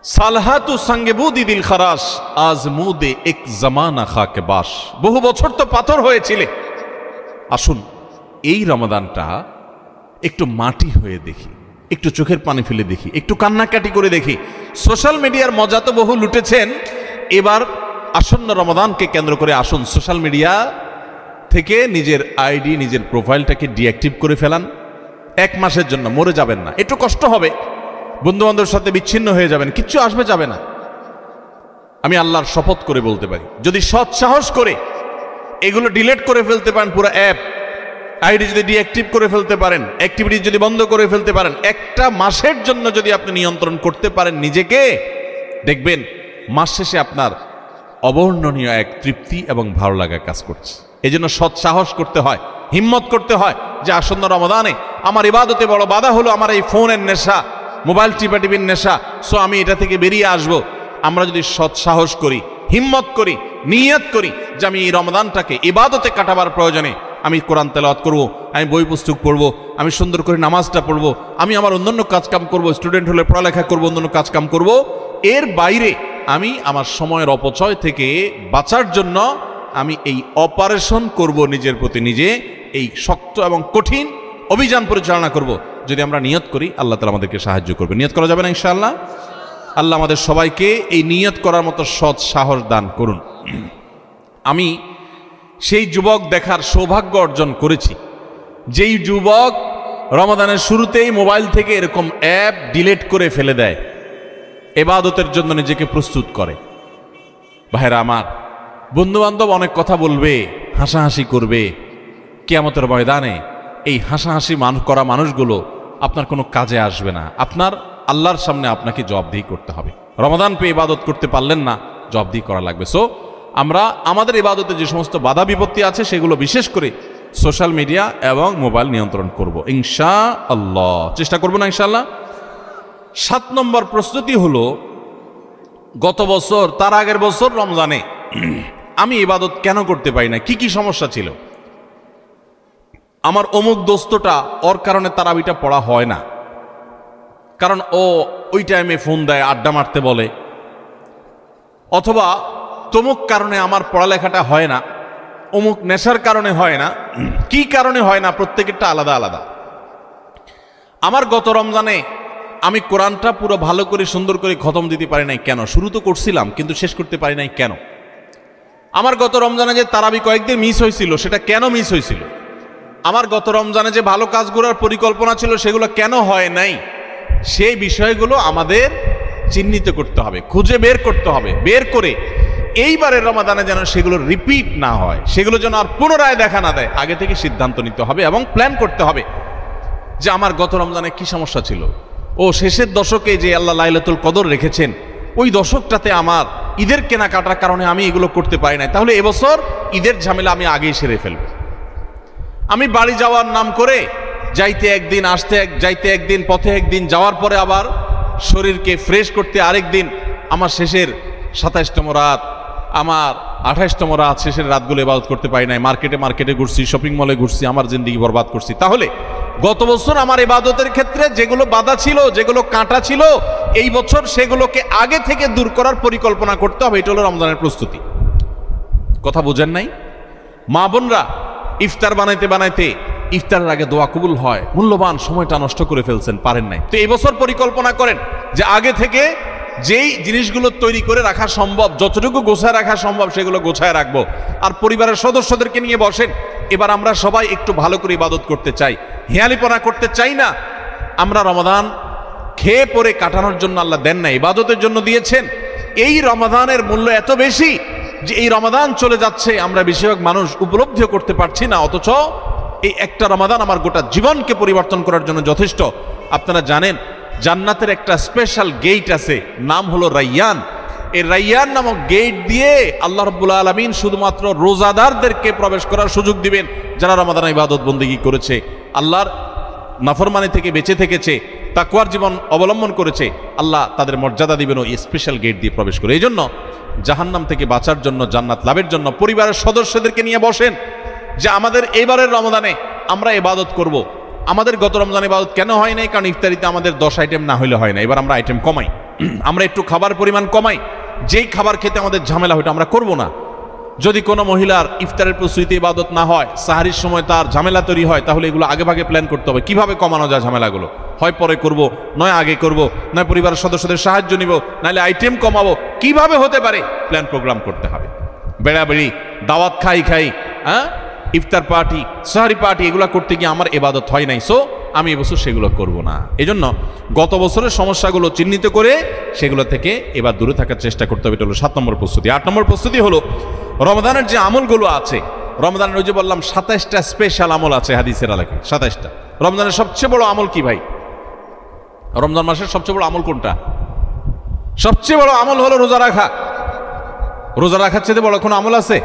সালহাতু সঙ্গে বুদি দিল খারাস আজ মুদে এক জামানা খাকে বাস। বহু বছর তো পাথর হয়েছিলে। আসুন এই রমাদানটা একটু মাটি হয়ে দেখি, একটু চোখের পানি ফেলে দেখি, একটু কান্নাকাটি করে দেখি। সোশ্যাল মিডিয়ার মজা তো বহু লুটেছেন, এবার আসন্ন রমাদানকে কেন্দ্র করে আসুন সোশ্যাল মিডিয়া থেকে নিজের আইডি, নিজের প্রোফাইলটাকে ডিঅ্যাক্টিভ করে ফেলান। 1 মাসের জন্য, মরে যাবেন না, একটু কষ্ট হবে, বন্ধু বান্ধবের সাথে বিচ্ছিন্ন হয়ে যাবেন, কিচ্ছু আসবে যাবে না। আমি আল্লাহর শপথ করে বলতে পারি, যদি সৎ সাহস করে এগুলো ডিলিট করে ফেলতে পারেন, পুরো অ্যাপ আইডি যদি ডিঅ্যাক্টিভ করে ফেলতে পারেন, অ্যাক্টিভিটি যদি বন্ধ করে ফেলতে পারেন, 1টা মাসের জন্য যদি আপনি নিয়ন্ত্রণ করতে পারেন নিজেকে, দেখবেন মাস শেষে আপনার অবর্ণনীয় এক তৃপ্তি এবং ভালো লাগা কাজ করছে। এই জন্য সৎ সাহস করতে হয়, হিম্মত করতে হয় যে আসন্ন রমাদানে আমার ইবাদতে বড় বাধা হলো আমার এই ফোনের নেশা, মোবাইল টিপাটিপির নেশা, সো আমি এটা থেকে বেরিয়ে আসব। আমরা যদি সৎ সাহস করি, হিম্মত করি, নিয়ত করি যে আমি এই রমাদানটাকে ইবাদতে কাটাবার প্রয়োজনে আমি কোরআন তেলাওয়াত করব, আমি বই পুস্তক পড়ব, আমি সুন্দর করে নামাজটা পড়ব, আমি আমার অন্যান্য কাজকাম করব, স্টুডেন্ট হলে পড়ালেখা করব, অন্যান্য কাজকাম করব, এর বাইরে আমি আমার সময়ের অপচয় থেকে বাঁচার জন্য আমি এই অপারেশন করব, নিজের প্রতি নিজে এই শক্ত এবং কঠিন অভিযান পরিচালনা করব। যদি আমরা নিয়ত করি, আল্লাহ তাআলা আমাদেরকে সাহায্য করবে। নিয়ত করা যাবে না ইনশাআল্লাহ? আল্লাহ আমাদের সবাইকে এই নিয়ত করার মতো সৎ সাহস দান করুন। আমি সেই যুবক দেখার সৌভাগ্য অর্জন করেছি, যেই যুবক রমাদানের শুরুতেই মোবাইল থেকে এরকম অ্যাপ ডিলিট করে ফেলে দেয়, ইবাদতের জন্য নিজেকে প্রস্তুত করে। ভাইরা আমার, বন্ধুবান্ধব অনেক কথা বলবে, হাসাহাসি করবে, কিয়ামতের ময়দানে এই হাসাহাসি করা মানুষগুলো আপনার কোনো কাজে আসবে না। আপনার আল্লাহর সামনে আপনাকে জবাবদিহি করতে হবে। রমাদান পেয়ে ইবাদত করতে পারলেন না, জবাবদিহি করা লাগবে। সো আমরা আমাদের ইবাদতে যে সমস্ত বাধা বিপত্তি আছে সেগুলো বিশেষ করে সোশ্যাল মিডিয়া এবং মোবাইল নিয়ন্ত্রণ করব ইনশাআল্লাহ, চেষ্টা করব না ইনশাআল্লাহ। 7 নম্বর প্রস্তুতি হলো, গত বছর তার আগের বছর রমজানে আমি ইবাদত কেন করতে পারি না, কি কি সমস্যা ছিল? আমার অমুক দোস্তটা, ওর কারণে তারাবিটা পড়া হয় না, কারণ ও ওই টাইমে ফোন দেয়, আড্ডা মারতে বলে, অথবা তমুক কারণে আমার পড়ালেখাটা হয় না, অমুক নেশার কারণে হয় না। কি কারণে হয় না, প্রত্যেকেরটা আলাদা আলাদা। আমার গত রমজানে আমি কোরআনটা পুরো ভালো করে সুন্দর করে খতম দিতে পারি নাই কেন? শুরু তো করছিলাম কিন্তু শেষ করতে পারি নাই কেন? আমার গত রমজানে যে তারাবি কয়েকদিন মিস হয়েছিল, সেটা কেন মিস হয়েছিল? আমার গত রমজানে যে ভালো কাজগুলোর পরিকল্পনা ছিল, সেগুলো কেন হয় নাই? সেই বিষয়গুলো আমাদের চিহ্নিত করতে হবে, খুঁজে বের করতে হবে। বের করে এইবারের রমাদানে যেন সেগুলো রিপিট না হয়, সেগুলো যেন আর পুনরায় দেখা না দেয়, আগে থেকে সিদ্ধান্ত নিতে হবে এবং প্ল্যান করতে হবে যে আমার গত রমজানে কি সমস্যা ছিল। ও শেষের দশকে যে আল্লাহ লাইলাতুল কদর রেখেছেন, ওই দশকটাতে আমার ঈদের কেনাকাটার কারণে আমি এগুলো করতে পারি নাই, তাহলে এবছর ঈদের ঝামেলা আমি আগেই সেরে ফেলব। আমি বাড়ি যাওয়ার নাম করে যাইতে একদিন, আসতে যাইতে একদিন, পথে একদিন, যাওয়ার পরে আবার শরীরকে ফ্রেশ করতে আরেক দিন, আমার শেষের 27তম রাত, আমার 28তম রাত, শেষের রাতগুলো ইবাদত করতে পারি নাই। মার্কেটে ঘুরছি, শপিং মলে ঘুরছি, আমার জিন্দেগি বরবাদ করছি। তাহলে গত বছর আমার ইবাদতের ক্ষেত্রে যেগুলো বাধা ছিল, যেগুলো কাঁটা ছিল, এই বছর সেগুলোকে আগে থেকে দূর করার পরিকল্পনা করতে হবে। এটা হলো রমজানের প্রস্তুতি। কথা বুঝেন নাই? মা বোনরা ইফতার বানাইতে বানাইতে ইফতারের আগে দোয়া কবুল হয়, মূল্যবান সময়টা নষ্ট করে ফেলছেন, পারেন নাই। তো এই বছর পরিকল্পনা করেন যে আগে থেকে যেই জিনিসগুলো তৈরি করে রাখা সম্ভব, যতটুকু গোছায় রাখা সম্ভব সেগুলো গোছায় রাখবো। আর পরিবারের সদস্যদেরকে নিয়ে বসেন, এবার আমরা সবাই একটু ভালো করে ইবাদত করতে চাই, হেয়ালিপনা করতে চাই না। আমরা রমাদান খেয়ে পরে কাটানোর জন্য আল্লাহ দেন না, ইবাদতের জন্য দিয়েছেন। এই রমাদানের মূল্য এত বেশি যে এই রমাদান চলে যাচ্ছে, আমরা বেশিরভাগ মানুষ উপলব্ধিও করতে পারছি না, অথচ এই একটা রমাদান আমার গোটা জীবনকে পরিবর্তন করার জন্য যথেষ্ট। আপনারা জানেন জান্নাতের একটা স্পেশাল গেট আছে, নাম হলো রাইয়ান। এই রাইয়ান নামক গেট দিয়ে আল্লাহ রাব্বুল আলামিন শুধুমাত্র রোজাদারদেরকে প্রবেশ করার সুযোগ দিবেন, যারা রমাদান ইবাদত বন্দেগী করেছে, আল্লাহর নাফরমানি থেকে বেঁচে থেকেছে, তাকওয়ার জীবন অবলম্বন করেছে। আল্লাহ তাদের মর্যাদা দিবেন ওই স্পেশাল গেট দিয়ে প্রবেশ করে। এই জন্য জাহান্নাম থেকে বাঁচার জন্য, জান্নাত লাভের জন্য পরিবারের সদস্যদেরকে নিয়ে বসেন যে আমাদের এবারের রমাদানে আমরা ইবাদত করব। আমাদের গত রমজানে ইবাদত কেন হয় নাই? কারণ ইফতারিতে আমাদের 10 আইটেম না হলে হয় না। এবার আমরা আইটেম কমাই, আমরা একটু খাবার পরিমাণ কমাই। যেই খাবার খেতে আমাদের ঝামেলা হয়তো আমরা করব না। যদি কোনো মহিলার ইফতারের প্রস্তুতি ইবাদত না হয়, সাহারির সময় তার ঝামেলা তৈরি হয়, তাহলে এগুলো আগেভাগে প্ল্যান করতে হবে কিভাবে কমানো যায় ঝামেলাগুলো। হয় পরে করব, নয় আগে করব, নয় পরিবারের সদস্যদের সাহায্য নিব, নাহলে আইটেম কমাবো, কিভাবে হতে পারে প্ল্যান প্রোগ্রাম করতে হবে। বেড়াবেড়ি, দাওয়াত খাই, হ্যাঁ, ইফতার পার্টি, সাহারি পার্টি, এগুলো করতে গিয়ে আমার ইবাদত হয় নাই, সো আমি এবছর সেগুলো করব না। এজন্য গত বছরের সমস্যাগুলো চিহ্নিত করে সেগুলো থেকে এবার দূরে থাকার চেষ্টা করতে হবে। এটা হলো 7 নম্বর প্রস্তুতি। 8 নম্বর প্রস্তুতি হলো রমজানের যে আমলগুলো আছে, রমজানের ওই যে বললাম 27টা স্পেশাল আমল আছে হাদিসের আলোকে। 27টা। রমজানের সবচেয়ে বড় আমল কি ভাই? রমজান মাসের সবচেয়ে বড় আমল কোনটা? সবচেয়ে বড় আমল হলো রোজা রাখা। রোজা রাখার চেয়ে বড় কোনো আমল আছে?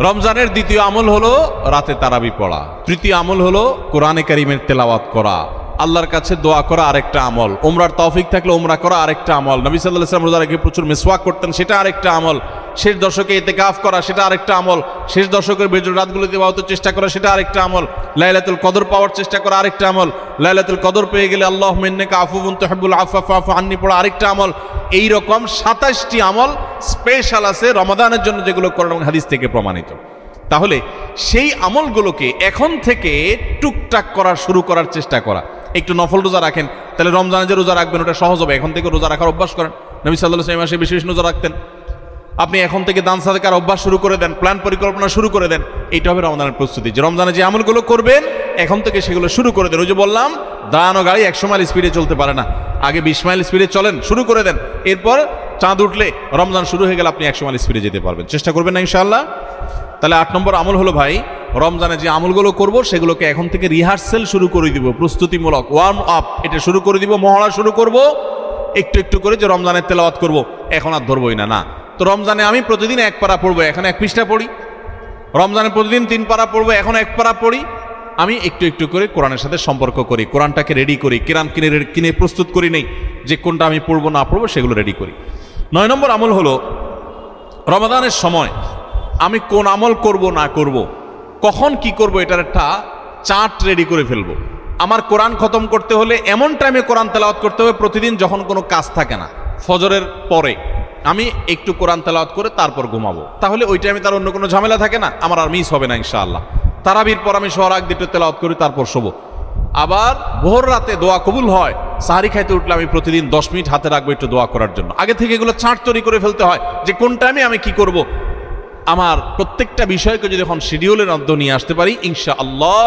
রমজানের দ্বিতীয় আমল হলো রাতে তারাবি পড়া। তৃতীয় আমল হলো কোরআনে কারীমের তেলাওয়াত করা। আল্লাহর কাছে দোয়া করা আরেকটা আমল। উমরার তৌফিক থাকলে উমরা করা আরেকটা আমল। নবী সাল্লাল্লাহু আলাইহি ওয়াসাল্লাম রোজা রেখে প্রচুর মিসওয়াক করতেন, সেটা আরেকটা আমল। শেষ দশকে ইতিকাফ করা, সেটা আরেকটা আমল। শেষ দশকের বেজর রাতগুলোতে ইবাদতের চেষ্টা করা, সেটা আরেকটা আমল। লাইলাতুল কদর পাওয়ার চেষ্টা করা আরেকটা আমল। লাইলাতুল কদর পেয়ে গেলে আল্লাহুম্মা ইন্নাকা আফুউন তুহিব্বুল আফওয়া ফা'ফু আন্নী পড়া আরেকটা আমল। এই রকম 27টি আমল স্পেশাল আছে রমাদানের জন্য, যেগুলো কোরআন এবং হাদিস থেকে প্রমাণিত। তাহলে সেই আমলগুলোকে এখন থেকে টুকটাক শুরু করার চেষ্টা করা। একটু নফল রোজা রাখেন, তাহলে রমজানে যে রোজা রাখবেন ওটা সহজ হবে। এখন থেকে রোজা রাখার অভ্যাস করেন। নবী সাল্লাল্লাহু আলাইহি ওয়াসাল্লাম মাসে বেশি বেশি রোজা রাখতেন। আপনি এখন থেকে দান সাদাকার অভ্যাস শুরু করে দেন, প্ল্যান পরিকল্পনা শুরু করে দেন। এইটা হবে রমজানের প্রস্তুতি, যে রমজানে যে আমলগুলো করবেন এখন থেকে সেগুলো শুরু করে দেন। ওই যে বললাম দাঁড়ানো গাড়ি 100 মাইল স্পিডে চলতে পারে না, আগে 20 মাইল স্পিডে চলেন, শুরু করে দেন। এরপর চাঁদ উঠলে রমজান শুরু হয়ে গেলে আপনি 100 মাইল স্পিডে যেতে পারবেন। চেষ্টা করবেন না ইনশাআল্লাহ? তাহলে 8 নম্বর আমল হলো ভাই, রমজানে যে আমলগুলো করব সেগুলোকে এখন থেকে রিহার্সেল শুরু করে দিব, প্রস্তুতিমূলক ওয়ার্ম আপ এটা শুরু করে দিব, মহড়া শুরু করব একটু একটু করে। যে রমজানের তেলাওয়াত করব, এখন আর ধরবই না। তো রমজানে আমি প্রতিদিন 1 পারা পড়বো, এখন 1 পৃষ্ঠা পড়ি। রমজানে প্রতিদিন 3 পারা পড়বো, এখন 1 পারা পড়ি। আমি একটু একটু করে কোরআনের সাথে সম্পর্ক করি, কোরআনটাকে রেডি করি, কিরাম কিনে প্রস্তুত করি নেই যে কোনটা আমি পড়বো না পড়বো, সেগুলো রেডি করি। 9 নম্বর আমল হলো রমাদানের সময় আমি কোন আমল করব না করব, কখন কি করব, এটার একটা চার্ট রেডি করে ফেলবো। আমার কোরআন খতম করতে হলে এমন টাইমে কোরআন তেলাওয়াত করতে হবে প্রতিদিন যখন কোনো কাজ থাকে না। ফজরের পরে আমি একটু কোরআন তেলাওয়াত করে তারপর ঘুমাবো, তাহলে ওই টাইমে তার অন্য কোনো ঝামেলা থাকে না, আমার আর মিস হবে না ইনশাআল্লাহ। তারাবির পর আমি শোয়ার আগ দিয়ে তেলাওয়াত করি, তারপর শোবো। আবার ভোর রাতে দোয়া কবুল হয়, সাহারি খাইতে উঠলে আমি প্রতিদিন 10 মিনিট হাতে রাখবো একটু দোয়া করার জন্য। আগে থেকে এগুলো চার্ট তৈরি করে ফেলতে হয় যে কোন টাইমে আমি কি করব। আমার প্রত্যেকটা বিষয়কে যদি এখন শিডিউলের মধ্যে নিয়ে আসতে পারি, ইনশাআল্লাহ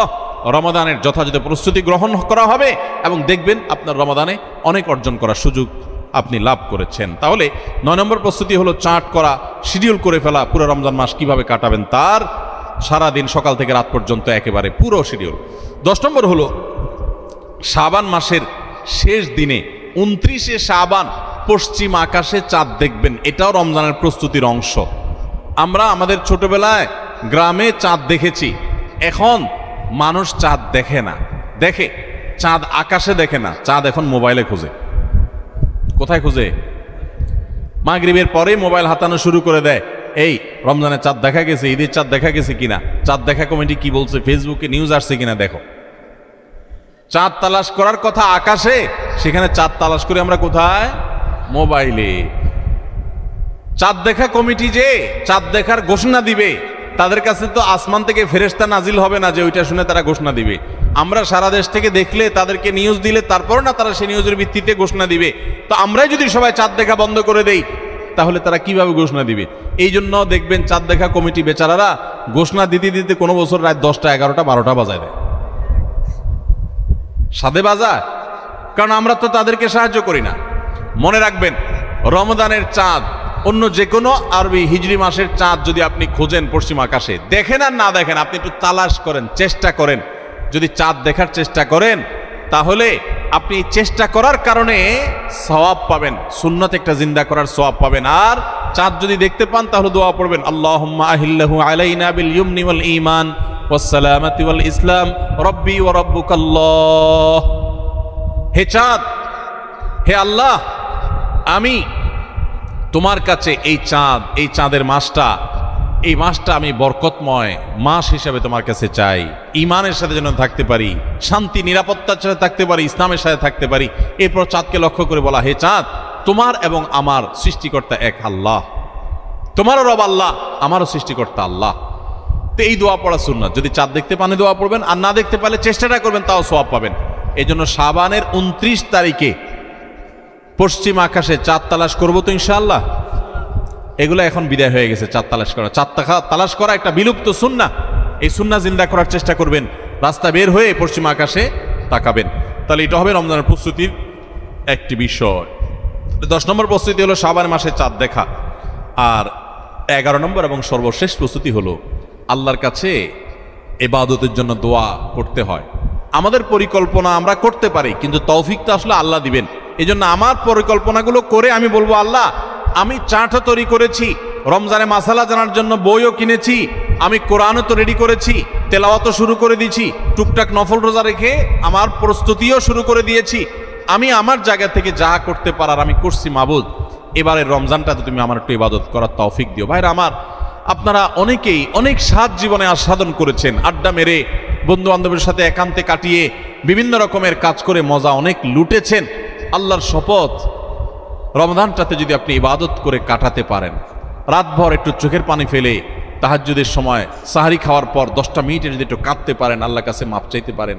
রমাদানের যথাযথ প্রস্তুতি গ্রহণ করা হবে এবং দেখবেন আপনার রমাদানে অনেক অর্জন করার সুযোগ আপনি লাভ করেছেন। তাহলে 9 নম্বর প্রস্তুতি হলো চার্ট করা, শিডিউল করে ফেলা, পুরো রমজান মাস কিভাবে কাটাবেন তার সারাদিন সকাল থেকে রাত পর্যন্ত একেবারে পুরো শিডিউল। 10 নম্বর হলো শাবান মাসের শেষ দিনে 29শে শাবান পশ্চিম আকাশে চাঁদ দেখবেন, এটাও রমজানের প্রস্তুতির অংশ। আমরা আমাদের ছোটবেলায় গ্রামে চাঁদ দেখেছি, এখন মানুষ চাঁদ দেখে না, দেখে চাঁদ আকাশে দেখে না, চাঁদ এখন মোবাইলে খোঁজে। কোথায় খোঁজে? মাগরিবের পরে মোবাইল হাতানো শুরু করে দেয়, এই রমজানের চাঁদ দেখা গেছে, ঈদের চাঁদ দেখা গেছে কিনা, চাঁদ দেখা কমিটি কি বলছে, ফেসবুকে নিউজ আসছে কিনা দেখো। চাঁদ তালাশ করার কথা আকাশে, সেখানে চাঁদ তালাশ করে আমরা কোথায়? মোবাইলে। চাঁদ দেখা কমিটি যে চাঁদ দেখার ঘোষণা দিবে, তাদের কাছে তো আসমান থেকে ফেরেশতা নাজিল হবে না যে ওইটা শুনে তারা ঘোষণা দিবে। আমরা সারা দেশ থেকে দেখলে, তাদেরকে নিউজ দিলে তারপর না তারা সেই নিউজের ভিত্তিতে ঘোষণা দিবে। তো আমরাই যদি সবাই চাঁদ দেখা বন্ধ করে দেই, তাহলে তারা কিভাবে ঘোষণা দিবে? এই জন্য দেখবেন চাঁদ দেখা কমিটি বেচারারা ঘোষণা দিতে দিতে কোনো বছর রাত 10টা 11টা 12টা বাজায় দেয়। সাদে বাজায়, কারণ আমরা তো তাদেরকে সাহায্য করি না। মনে রাখবেন রমজানের চাঁদ অন্য যে কোনো আরবি হিজরি মাসের চাঁদ যদি আপনি খোঁজেন পশ্চিম আকাশে, দেখেন আর না দেখেন, আপনি একটু তালাশ করেন, চেষ্টা করেন, যদি চাঁদ দেখার চেষ্টা করেন তাহলে আপনি চেষ্টা করার কারণে সওয়াব পাবেন, সুন্নাত একটা জিন্দা করার সওয়াব পাবেন। আর চাঁদ যদি দেখতে পান তাহলে দোয়া পড়বেন, আল্লাহুম্মা আহিল্লাহু আলাইনা বিল ইয়ুমনি ওয়াল ঈমান ওয়াস সালামাতি ওয়াল ইসলাম রব্বি ওয়া রাব্বুকাল্লাহ। হে চাঁদ, হে আল্লাহ, আমি তোমার কাছে এই চাঁদ, এই চাঁদের মাসটা, এই মাসটা আমি বরকতময় মাস হিসাবে তোমার কাছে চাই, ঈমানের সাথে যেন থাকতে পারি, শান্তি নিরাপত্তার সাথে থাকতে পারি, ইসলামের সাথে থাকতে পারি। এরপর চাঁদকে লক্ষ্য করে বলা, হে চাঁদ, তোমার এবং আমার সৃষ্টিকর্তা এক আল্লাহ, তোমারও রব আল্লাহ, আমারও সৃষ্টিকর্তা আল্লাহ। তো এই দোয়া পড়া সুন্নাত। যদি চাঁদ দেখতে পান দোয়া পড়বেন, আর না দেখতে পারলে চেষ্টাটা করবেন, তাও সওয়াব পাবেন। এই জন্য শাবানের 29 তারিখে পশ্চিম আকাশে চাঁদ তালাশ করবো তো ইনশাআল্লাহ। এগুলো এখন বিদায় হয়ে গেছে, চাঁদ তালাশ করা। চাঁদ তালাশ করা একটা বিলুপ্ত সুন্নাহ। এই সুন্নাহ জিন্দা করার চেষ্টা করবেন, রাস্তা বের হয়ে পশ্চিম আকাশে তাকাবেন, তাহলে এটা হবে রমজানের প্রস্তুতির একটি বিষয়। 10 নম্বর প্রস্তুতি হলো শাবান মাসে চাঁদ দেখা। আর 11 নম্বর এবং সর্বশেষ প্রস্তুতি হলো আল্লাহর কাছে ইবাদতের জন্য দোয়া করতে হয়। আমাদের পরিকল্পনা আমরা করতে পারি, কিন্তু তৌফিকটা আসলে আল্লাহ দিবেন। এই জন্য আমার পরিকল্পনাগুলো করে আমি বলবো, আল্লাহ আমি চাটও তৈরি করেছি, রমজানে মাসালা জানার জন্য বইও কিনেছি, আমি কোরআনও তো রেডি করেছি, তেলাওয়াতও শুরু করে দিয়েছি, টুকটাক নফল রোজা রেখে আমার প্রস্তুতিও শুরু করে দিয়েছি। আমি আমার জায়গা থেকে যা করতে পারার আমি করছি মাবুদ। এবারের রমজানটাতে তুমি আমার একটু ইবাদত করার তৌফিক দিও। ভাইরা আমার, আপনারা অনেকেই অনেক স্বাদ জীবনে আস্বাদন করেছেন, আড্ডা মেরে বন্ধু বান্ধবের সাথে একান্তে কাটিয়ে বিভিন্ন রকমের কাজ করে মজা অনেক লুটেছেন। আল্লাহর শপথ, রমজানটাতে যদি আপনি ইবাদত করে কাটাতে পারেন, রাতভর একটু চোখের পানি ফেলে তাহাজ্জুদের সময় সাহারি খাওয়ার পর 10টা মিনিটে যদি একটু কাঁদতে পারেন, আল্লাহর কাছে মাপ চাইতে পারেন,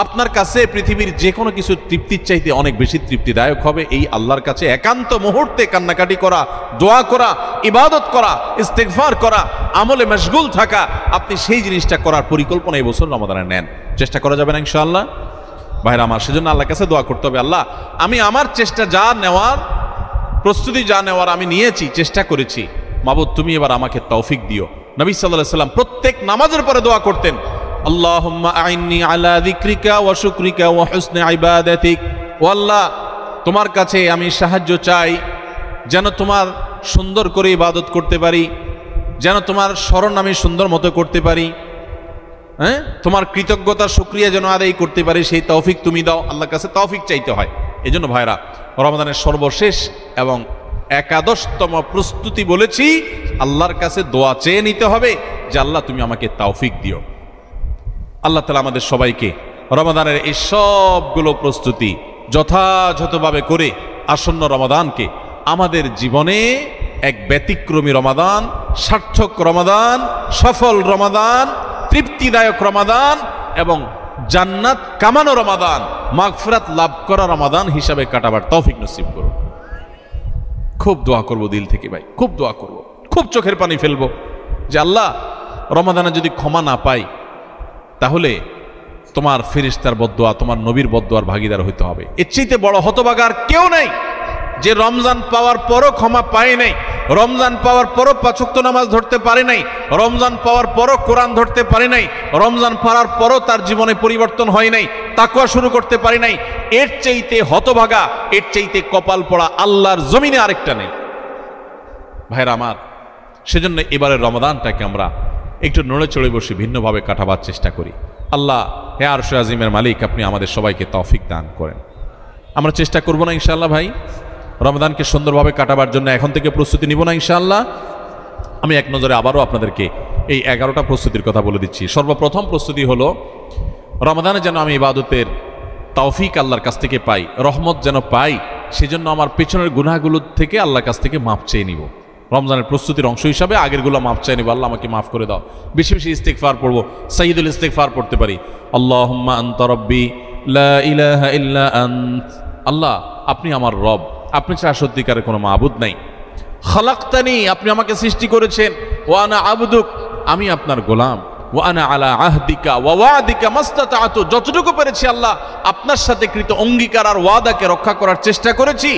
আপনার কাছে পৃথিবীর যে কোনো কিছু তৃপ্তির চাইতে অনেক বেশি তৃপ্তিদায়ক হবে এই আল্লাহর কাছে একান্ত মুহূর্তে কান্নাকাটি করা, দোয়া করা, ইবাদত করা, ইস্তেগফার করা, আমলে মশগুল থাকা। আপনি সেই জিনিসটা করার পরিকল্পনা এই বছর রমাদানে নেন, চেষ্টা করা যাবে না ইনশাআল্লাহ। ভাইরা আমার, সেজন্য আল্লাহর কাছে দোয়া করতে হবে, আল্লাহ আমি আমার চেষ্টা যা নেওয়ার, প্রস্তুতি যা নেওয়ার আমি নিয়েছি, চেষ্টা করেছি, মাবুদ তুমি এবার আমাকে তৌফিক দিও। নবী সাল্লাল্লাহু আলাইহি ওয়াসাল্লাম প্রত্যেক নামাজের পরে দোয়া করতেন, আল্লাহুম্মা আইন্নি আলা যিকরিকা ওয়া শুকরিকা ওয়া হুসনি ইবাদাতিক। ও আল্লাহ, তোমার কাছে আমি সাহায্য চাই যেন তোমার সুন্দর করে ইবাদত করতে পারি, যেন তোমার স্মরণ আমি সুন্দর মতো করতে পারি, হ্যাঁ, তোমার কৃতজ্ঞতা শুকরিয়া যেন আদায় করতে পারি, সেই তৌফিক তুমি দাও। আল্লাহর কাছে তৌফিক চাইতে হয়। এই জন্য ভাইরা, রমাদানের সর্বশেষ এবং 11তম প্রস্তুতি বলেছি, আল্লাহর কাছে দোয়া চেয়ে নিতে হবে যে আল্লাহ তুমি আমাকে তৌফিক দিও। আল্লাহ তাআলা আমাদের সবাইকে রমাদানের এই সবগুলো প্রস্তুতি যথাযথভাবে করে আসন্ন রমাদানকে আমাদের জীবনে এক ব্যতিক্রমী রমাদান, সার্থক রমাদান, সফল রমাদান, তৃপ্তিদায়ক রমাদান এবং জান্নাত কামানো রমাদান, মাগফিরাত লাভ করা রমাদান হিসাবে কাটাবার তৌফিক নসিব করুন। খুব দোয়া করব দিল থেকে ভাই, খুব দোয়া করব, খুব চোখের পানি ফেলবো যে আল্লাহ রমাদানে যদি ক্ষমা না পাই তাহলে তোমার ফেরেশতার বদদোয়া, তোমার নবীর বদদোয়ার ভাগীদার হইতে হবে। এর চাইতে বড় হতভাগা আর কেউ নাই যে রমজান পাওয়ার পরও ক্ষমা পায় নাই, রমজান পাওয়ার পরও 5 ওয়াক্ত নামাজ ধরতে পারে নাই, রমজান পাওয়ার পরও কোরআন ধরতে পারে নাই, রমজান পাওয়ার পরও তার জীবনে পরিবর্তন হয় নাই, তাকওয়া শুরু করতে পারে নাই। এর চাইতে হতভাগা, এর চাইতে কপাল পড়া আল্লাহর জমিনে আরেকটা নেই। ভাইরা আমার, সেজন্য এবারের রমাদানটাকে আমরা একটু নড়ে চড়ে বসে ভিন্নভাবে কাটাবার চেষ্টা করি। আল্লাহ হে আরশে আজিমের মালিক, আপনি আমাদের সবাইকে তৌফিক দান করেন। আমরা চেষ্টা করব না ইনশাআল্লাহ ভাই, রমাদানকে সুন্দরভাবে কাটাবার জন্য এখন থেকে প্রস্তুতি নিব না ইনশাআল্লাহ। আমি এক নজরে আবারও আপনাদেরকে এই 11টা প্রস্তুতির কথা বলে দিচ্ছি। সর্বপ্রথম প্রস্তুতি হলো, রমাদানে যেন আমি ইবাদতের তৌফিক আল্লাহর কাছ থেকে পাই, রহমত যেন পাই, সেজন্য আমার পেছনের গুনাহগুলো থেকে আল্লাহর কাছ থেকে মাপ চেয়ে নিব। রমজানের প্রস্তুতির অংশ হিসাবে আগেরগুলো মাপ চাই নিব, আল্লাহ আমাকে মাফ করে দাও। বেশি বেশি ইস্তেগফার পড়বো, সাইয়্যিদুল ইস্তেগফার পড়তে পারি, আল্লাহুম্মা আনতা রাব্বি লা ইলাহা ইল্লা আনত। আল্লাহ আপনি আমার রব, আপনি ছাড়া সত্যিকারের কোনো মাবুদ নাই। খালাকতানি, আপনি আমাকে সৃষ্টি করেছেন, ওয়া আনা আবদুক, আমি আপনার গোলাম, ওয়া আনা আলা আহদিকা ওয়া ওয়াদিকা মাস্তাতাতু, যতটুকু পেরেছি আল্লাহ আপনার সাথে কৃত অঙ্গীকার আর ওয়াদাকে রক্ষা করার চেষ্টা করেছি।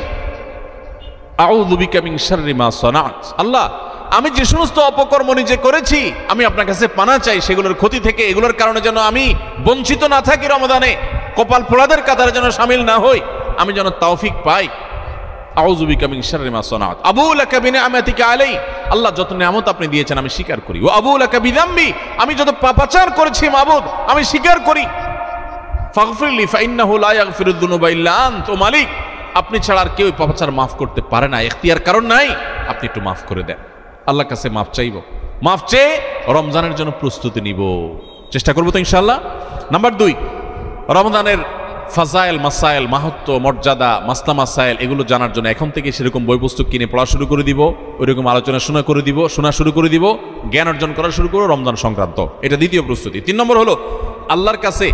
আউযু বিকা মিন শাররি মা সানাত। আল্লাহ, আমি যে সমস্ত অপকর্ম নিজে করেছি আমি আপনার কাছে পানা চাই সেগুলোর ক্ষতি থেকে, এগুলোর কারণে যেন আমি বঞ্চিত না থাকি, রমাদানে কপাল পোড়াদের কাতারে যেন শামিল না হই, আমি যেন তৌফিক পাই। আউযু বিকা মিন শাররি মা সানাত। আবু লাকা বিনিআমাতিকা আলাই। আল্লাহ, যত নিয়ামত আপনি দিয়েছেন আমি স্বীকার করি। ওয়া আবু লাকা বিযামবি। আমি যত পাপাচার করেছি মাবুদ আমি স্বীকার করি। ফাগফিরলি ফাইন্নাহু লা ইয়াগফিরুদ যুনুবা ইল্লা আনতা। ও মালিক, আপনি ছাড়া আর কেউ পাপাচার মাফ করতে পারে না, ইখতিয়ার কারণ নাই, আপনি একটু মাফ করে দেন। আল্লাহর কাছে মাফ চাইব, মাফ চেয়ে রমজানের জন্য প্রস্তুতি নিব, চেষ্টা করবো তো ইনশাআল্লাহ। নাম্বার 2, রমজানের ফাজাইল মাসাইল, মাহাত্ম্য, মর্যাদা, মাসলা মাসাইল এগুলো জানার জন্য এখন থেকে সেরকম বই পুস্তক কিনে পড়া শুরু করে দিব, ওইরকম আলোচনা শোনা শুরু করে দিব, জ্ঞান অর্জন করা শুরু করবো রমজান সংক্রান্ত। এটা দ্বিতীয় প্রস্তুতি। 3 নম্বর হলো আল্লাহর কাছে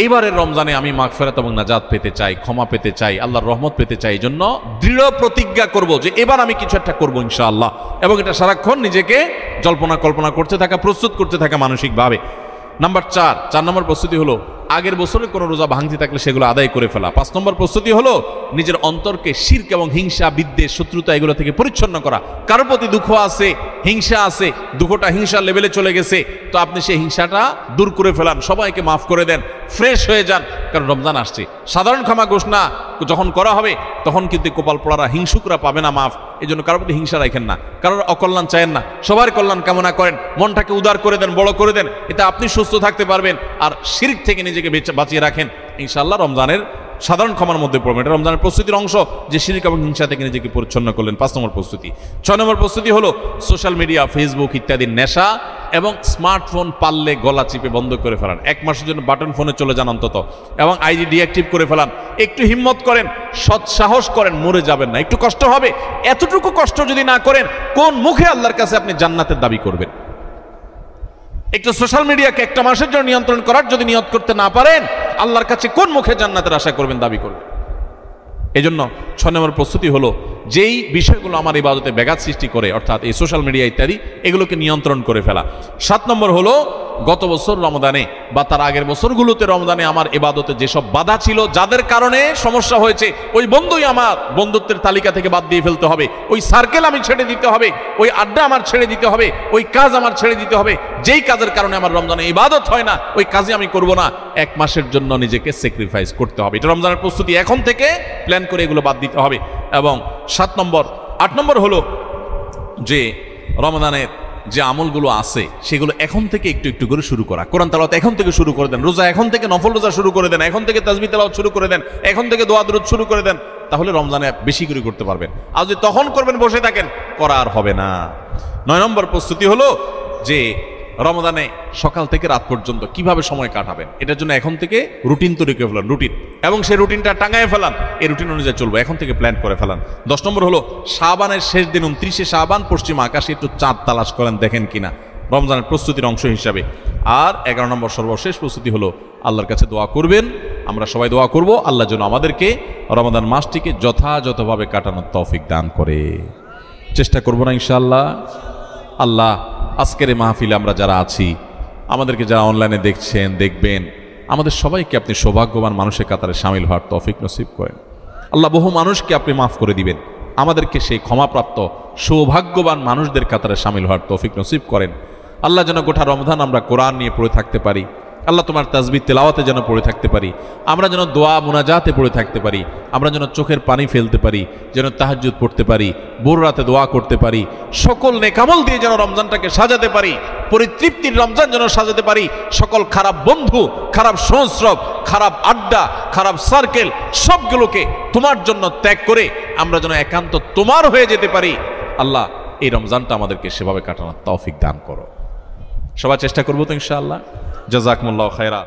এইবারের রমজানে আমি মাগফিরাত এবং নাজাত পেতে চাই, ক্ষমা পেতে চাই, আল্লাহর রহমত পেতে চাই। এই জন্য দৃঢ় প্রতিজ্ঞা করব যে এবার আমি কিছু একটা করবো ইনশাআল্লাহ, এবং এটা সারাক্ষণ নিজেকে জল্পনা কল্পনা করতে থাকা, প্রস্তুত করতে থাকা মানসিকভাবে। নাম্বার 4 নম্বর প্রস্তুতি হলো আগের বছরের কোনো রোজা ভাঙতি থাকলে সেগুলো আদায় করে ফেলা। 5 নম্বর প্রস্তুতি হলো নিজের অন্তরকে শিরক এবং হিংসা, বিদ্বেষ, শত্রুতা এগুলো থেকে পরিচ্ছন্ন করা। কারোর প্রতি দুঃখ আছে, হিংসা আছে, দুঃখটা হিংসার লেভেলে চলে গেছে, তো আপনি সেই হিংসাটা দূর করে ফেলান, সবাইকে মাফ করে দেন, ফ্রেশ হয়ে যান। কারণ রমজান আসছে, সাধারণ ক্ষমা ঘোষণা যখন করা হবে তখন কিন্তু কপাল পোড়ারা, হিংসুকরা পাবে না মাফ। এই জন্য কারোর প্রতি হিংসা রাখেন না, কারোর অকল্যাণ চায়েন না, সবার কল্যাণ কামনা করেন, মনটাকে উদার করে দেন, বড় করে দেন, এতে আপনি সুস্থ থাকতে পারবেন আর শিরক থেকে নিজেকে বাঁচিয়ে রাখেন। ইনশাআল্লাহ রমজানের সাধারণ ক্ষমার মধ্যে পড়বেন। এটা রমজানের প্রস্তুতির অংশ যে শিরক এবং হিংসা থেকে নিজেকে পরিচ্ছন্ন করলেন। 5 নম্বর প্রস্তুতি। 6 নম্বর প্রস্তুতি হলো সোশ্যাল মিডিয়া, ফেসবুক ইত্যাদির নেশা এবং স্মার্টফোন পারলে গলা চিপে বন্ধ করে ফেলান। 1 মাসের জন্য বাটন ফোনে চলে যান অন্তত, এবং আইডি ডিঅ্যাক্টিভ করে ফেলান। একটু হিম্মত করেন, সৎ সাহস করেন, মরে যাবেন না। একটু কষ্ট হবে, এতটুকু কষ্ট যদি না করেন কোন মুখে আল্লাহর কাছে আপনি জান্নাতের দাবি করবেন? একটু সোশ্যাল মিডিয়াকে 1 মাসের জন্য নিয়ন্ত্রণ করার যদি নিয়ত করতে না পারেন, আল্লাহর কাছে কোন মুখে জান্নাতের আশা করবেন, দাবি করবেন? এই জন্য 6 নম্বর প্রস্তুতি হলো যেই বিষয়গুলো আমার ইবাদতে ব্যাঘাত সৃষ্টি করে, অর্থাৎ এই সোশ্যাল মিডিয়া ইত্যাদি, এগুলোকে নিয়ন্ত্রণ করে ফেলা। 7 নম্বর হলো গত বছর রমজানে বা তার আগের বছরগুলোতে রমজানে আমার ইবাদতে যেসব বাধা ছিল, যাদের কারণে সমস্যা হয়েছে, ওই বন্ধুই আমার বন্ধুত্বের তালিকা থেকে বাদ দিয়ে ফেলতে হবে, ওই সার্কেল আমি ছেড়ে দিতে হবে, ওই আড্ডা আমার ছেড়ে দিতে হবে, ওই কাজ আমার ছেড়ে দিতে হবে, যেই কাজের কারণে আমার রমজানে ইবাদত হয় না, ওই কাজে আমি করব না। 1 মাসের জন্য নিজেকে স্যাক্রিফাইস করতে হবে। এটা রমজানের প্রস্তুতি, এখন থেকে প্ল্যান করে এগুলো বাদ দিতে হবে। এবং 7 নম্বর 8 নম্বর হলো যে রমজানের যে আমলগুলো আছে সেগুলো এখন থেকে একটু একটু করে শুরু করা। কোরআন তেলাওয়াত এখন থেকে শুরু করে দেন, রোজা এখন থেকে, নফল রোজা শুরু করে দেন, এখন থেকে তাসবিহ তেলাওয়াত শুরু করে দেন, এখন থেকে দোয়া দুরূদ শুরু করে দেন, তাহলে রমজানে বেশি করে করতে পারবেন। আর যদি তখন করবেন বসে থাকেন, করা আর হবে না। 9 নম্বর প্রস্তুতি হলো যে রমজানে সকাল থেকে রাত পর্যন্ত কিভাবে সময় কাটাবেন, এটার জন্য এখন থেকে রুটিন তৈরি করে ফেলান, রুটিন, এবং সেই রুটিনটা টাঙায় ফেলান, এই রুটিন অনুযায়ী চলবো, এখন থেকে প্ল্যান করে ফেলান। 10 নম্বর হলো শাবানের শেষ দিন 29শে শাবান পশ্চিম আকাশে একটু চাঁদ তালাশ করেন, দেখেন কিনা, রমজানের প্রস্তুতির অংশ হিসাবে। আর 11 নম্বর সর্বশেষ প্রস্তুতি হলো আল্লাহর কাছে দোয়া করবেন, আমরা সবাই দোয়া করব আল্লাহ যেন আমাদেরকে রমাদান মাসটিকে যথাযথভাবে কাটানোর তৌফিক দান করে। চেষ্টা করব না ইনশাআল্লাহ? আল্লাহ আজকের এই মাহফিলে আমরা যারা আছি, আমাদেরকে যারা অনলাইনে দেখছেন, দেখবেন, আমাদের সবাইকে আপনি সৌভাগ্যবান মানুষের কাতারে শামিল হওয়ার তৌফিক নসিব করেন। আল্লাহ বহু মানুষকে আপনি মাফ করে দিবেন, আমাদেরকে সেই ক্ষমাপ্রাপ্ত সৌভাগ্যবান মানুষদের কাতারে শামিল হওয়ার তৌফিক নসিব করেন। আল্লাহ যেন গোটা রমজান আমরা কোরআন নিয়ে পড়ে থাকতে পারি, আল্লাহ তোমার তাসবিহ তেলাওয়াতে যেন পড়ে থাকতে পারি, আমরা যেন দোয়া মুনাজাতে পড়ে থাকতে পারি, আমরা যেন চোখের পানি ফেলতে পারি, যেন তাহাজ্জুদ পড়তে পারি, ভোর রাতে দোয়া করতে পারি, সকল নেকামল দিয়ে যেন রমজানটাকে সাজাতে পারি, পরিতৃপ্তির রমজান যেন সাজাতে পারি। সকল খারাপ বন্ধু, খারাপ সংস্রব, খারাপ আড্ডা, খারাপ সার্কেল সবগুলোকে তোমার জন্য ত্যাগ করে আমরা যেন একান্ত তোমার হয়ে যেতে পারি। আল্লাহ এই রমজানটা আমাদেরকে সেভাবে কাটানোর তৌফিক দান করো। সবাই চেষ্টা করবো তো ইনশাআল্লাহ। জাযাকুমুল্লাহু খায়রা।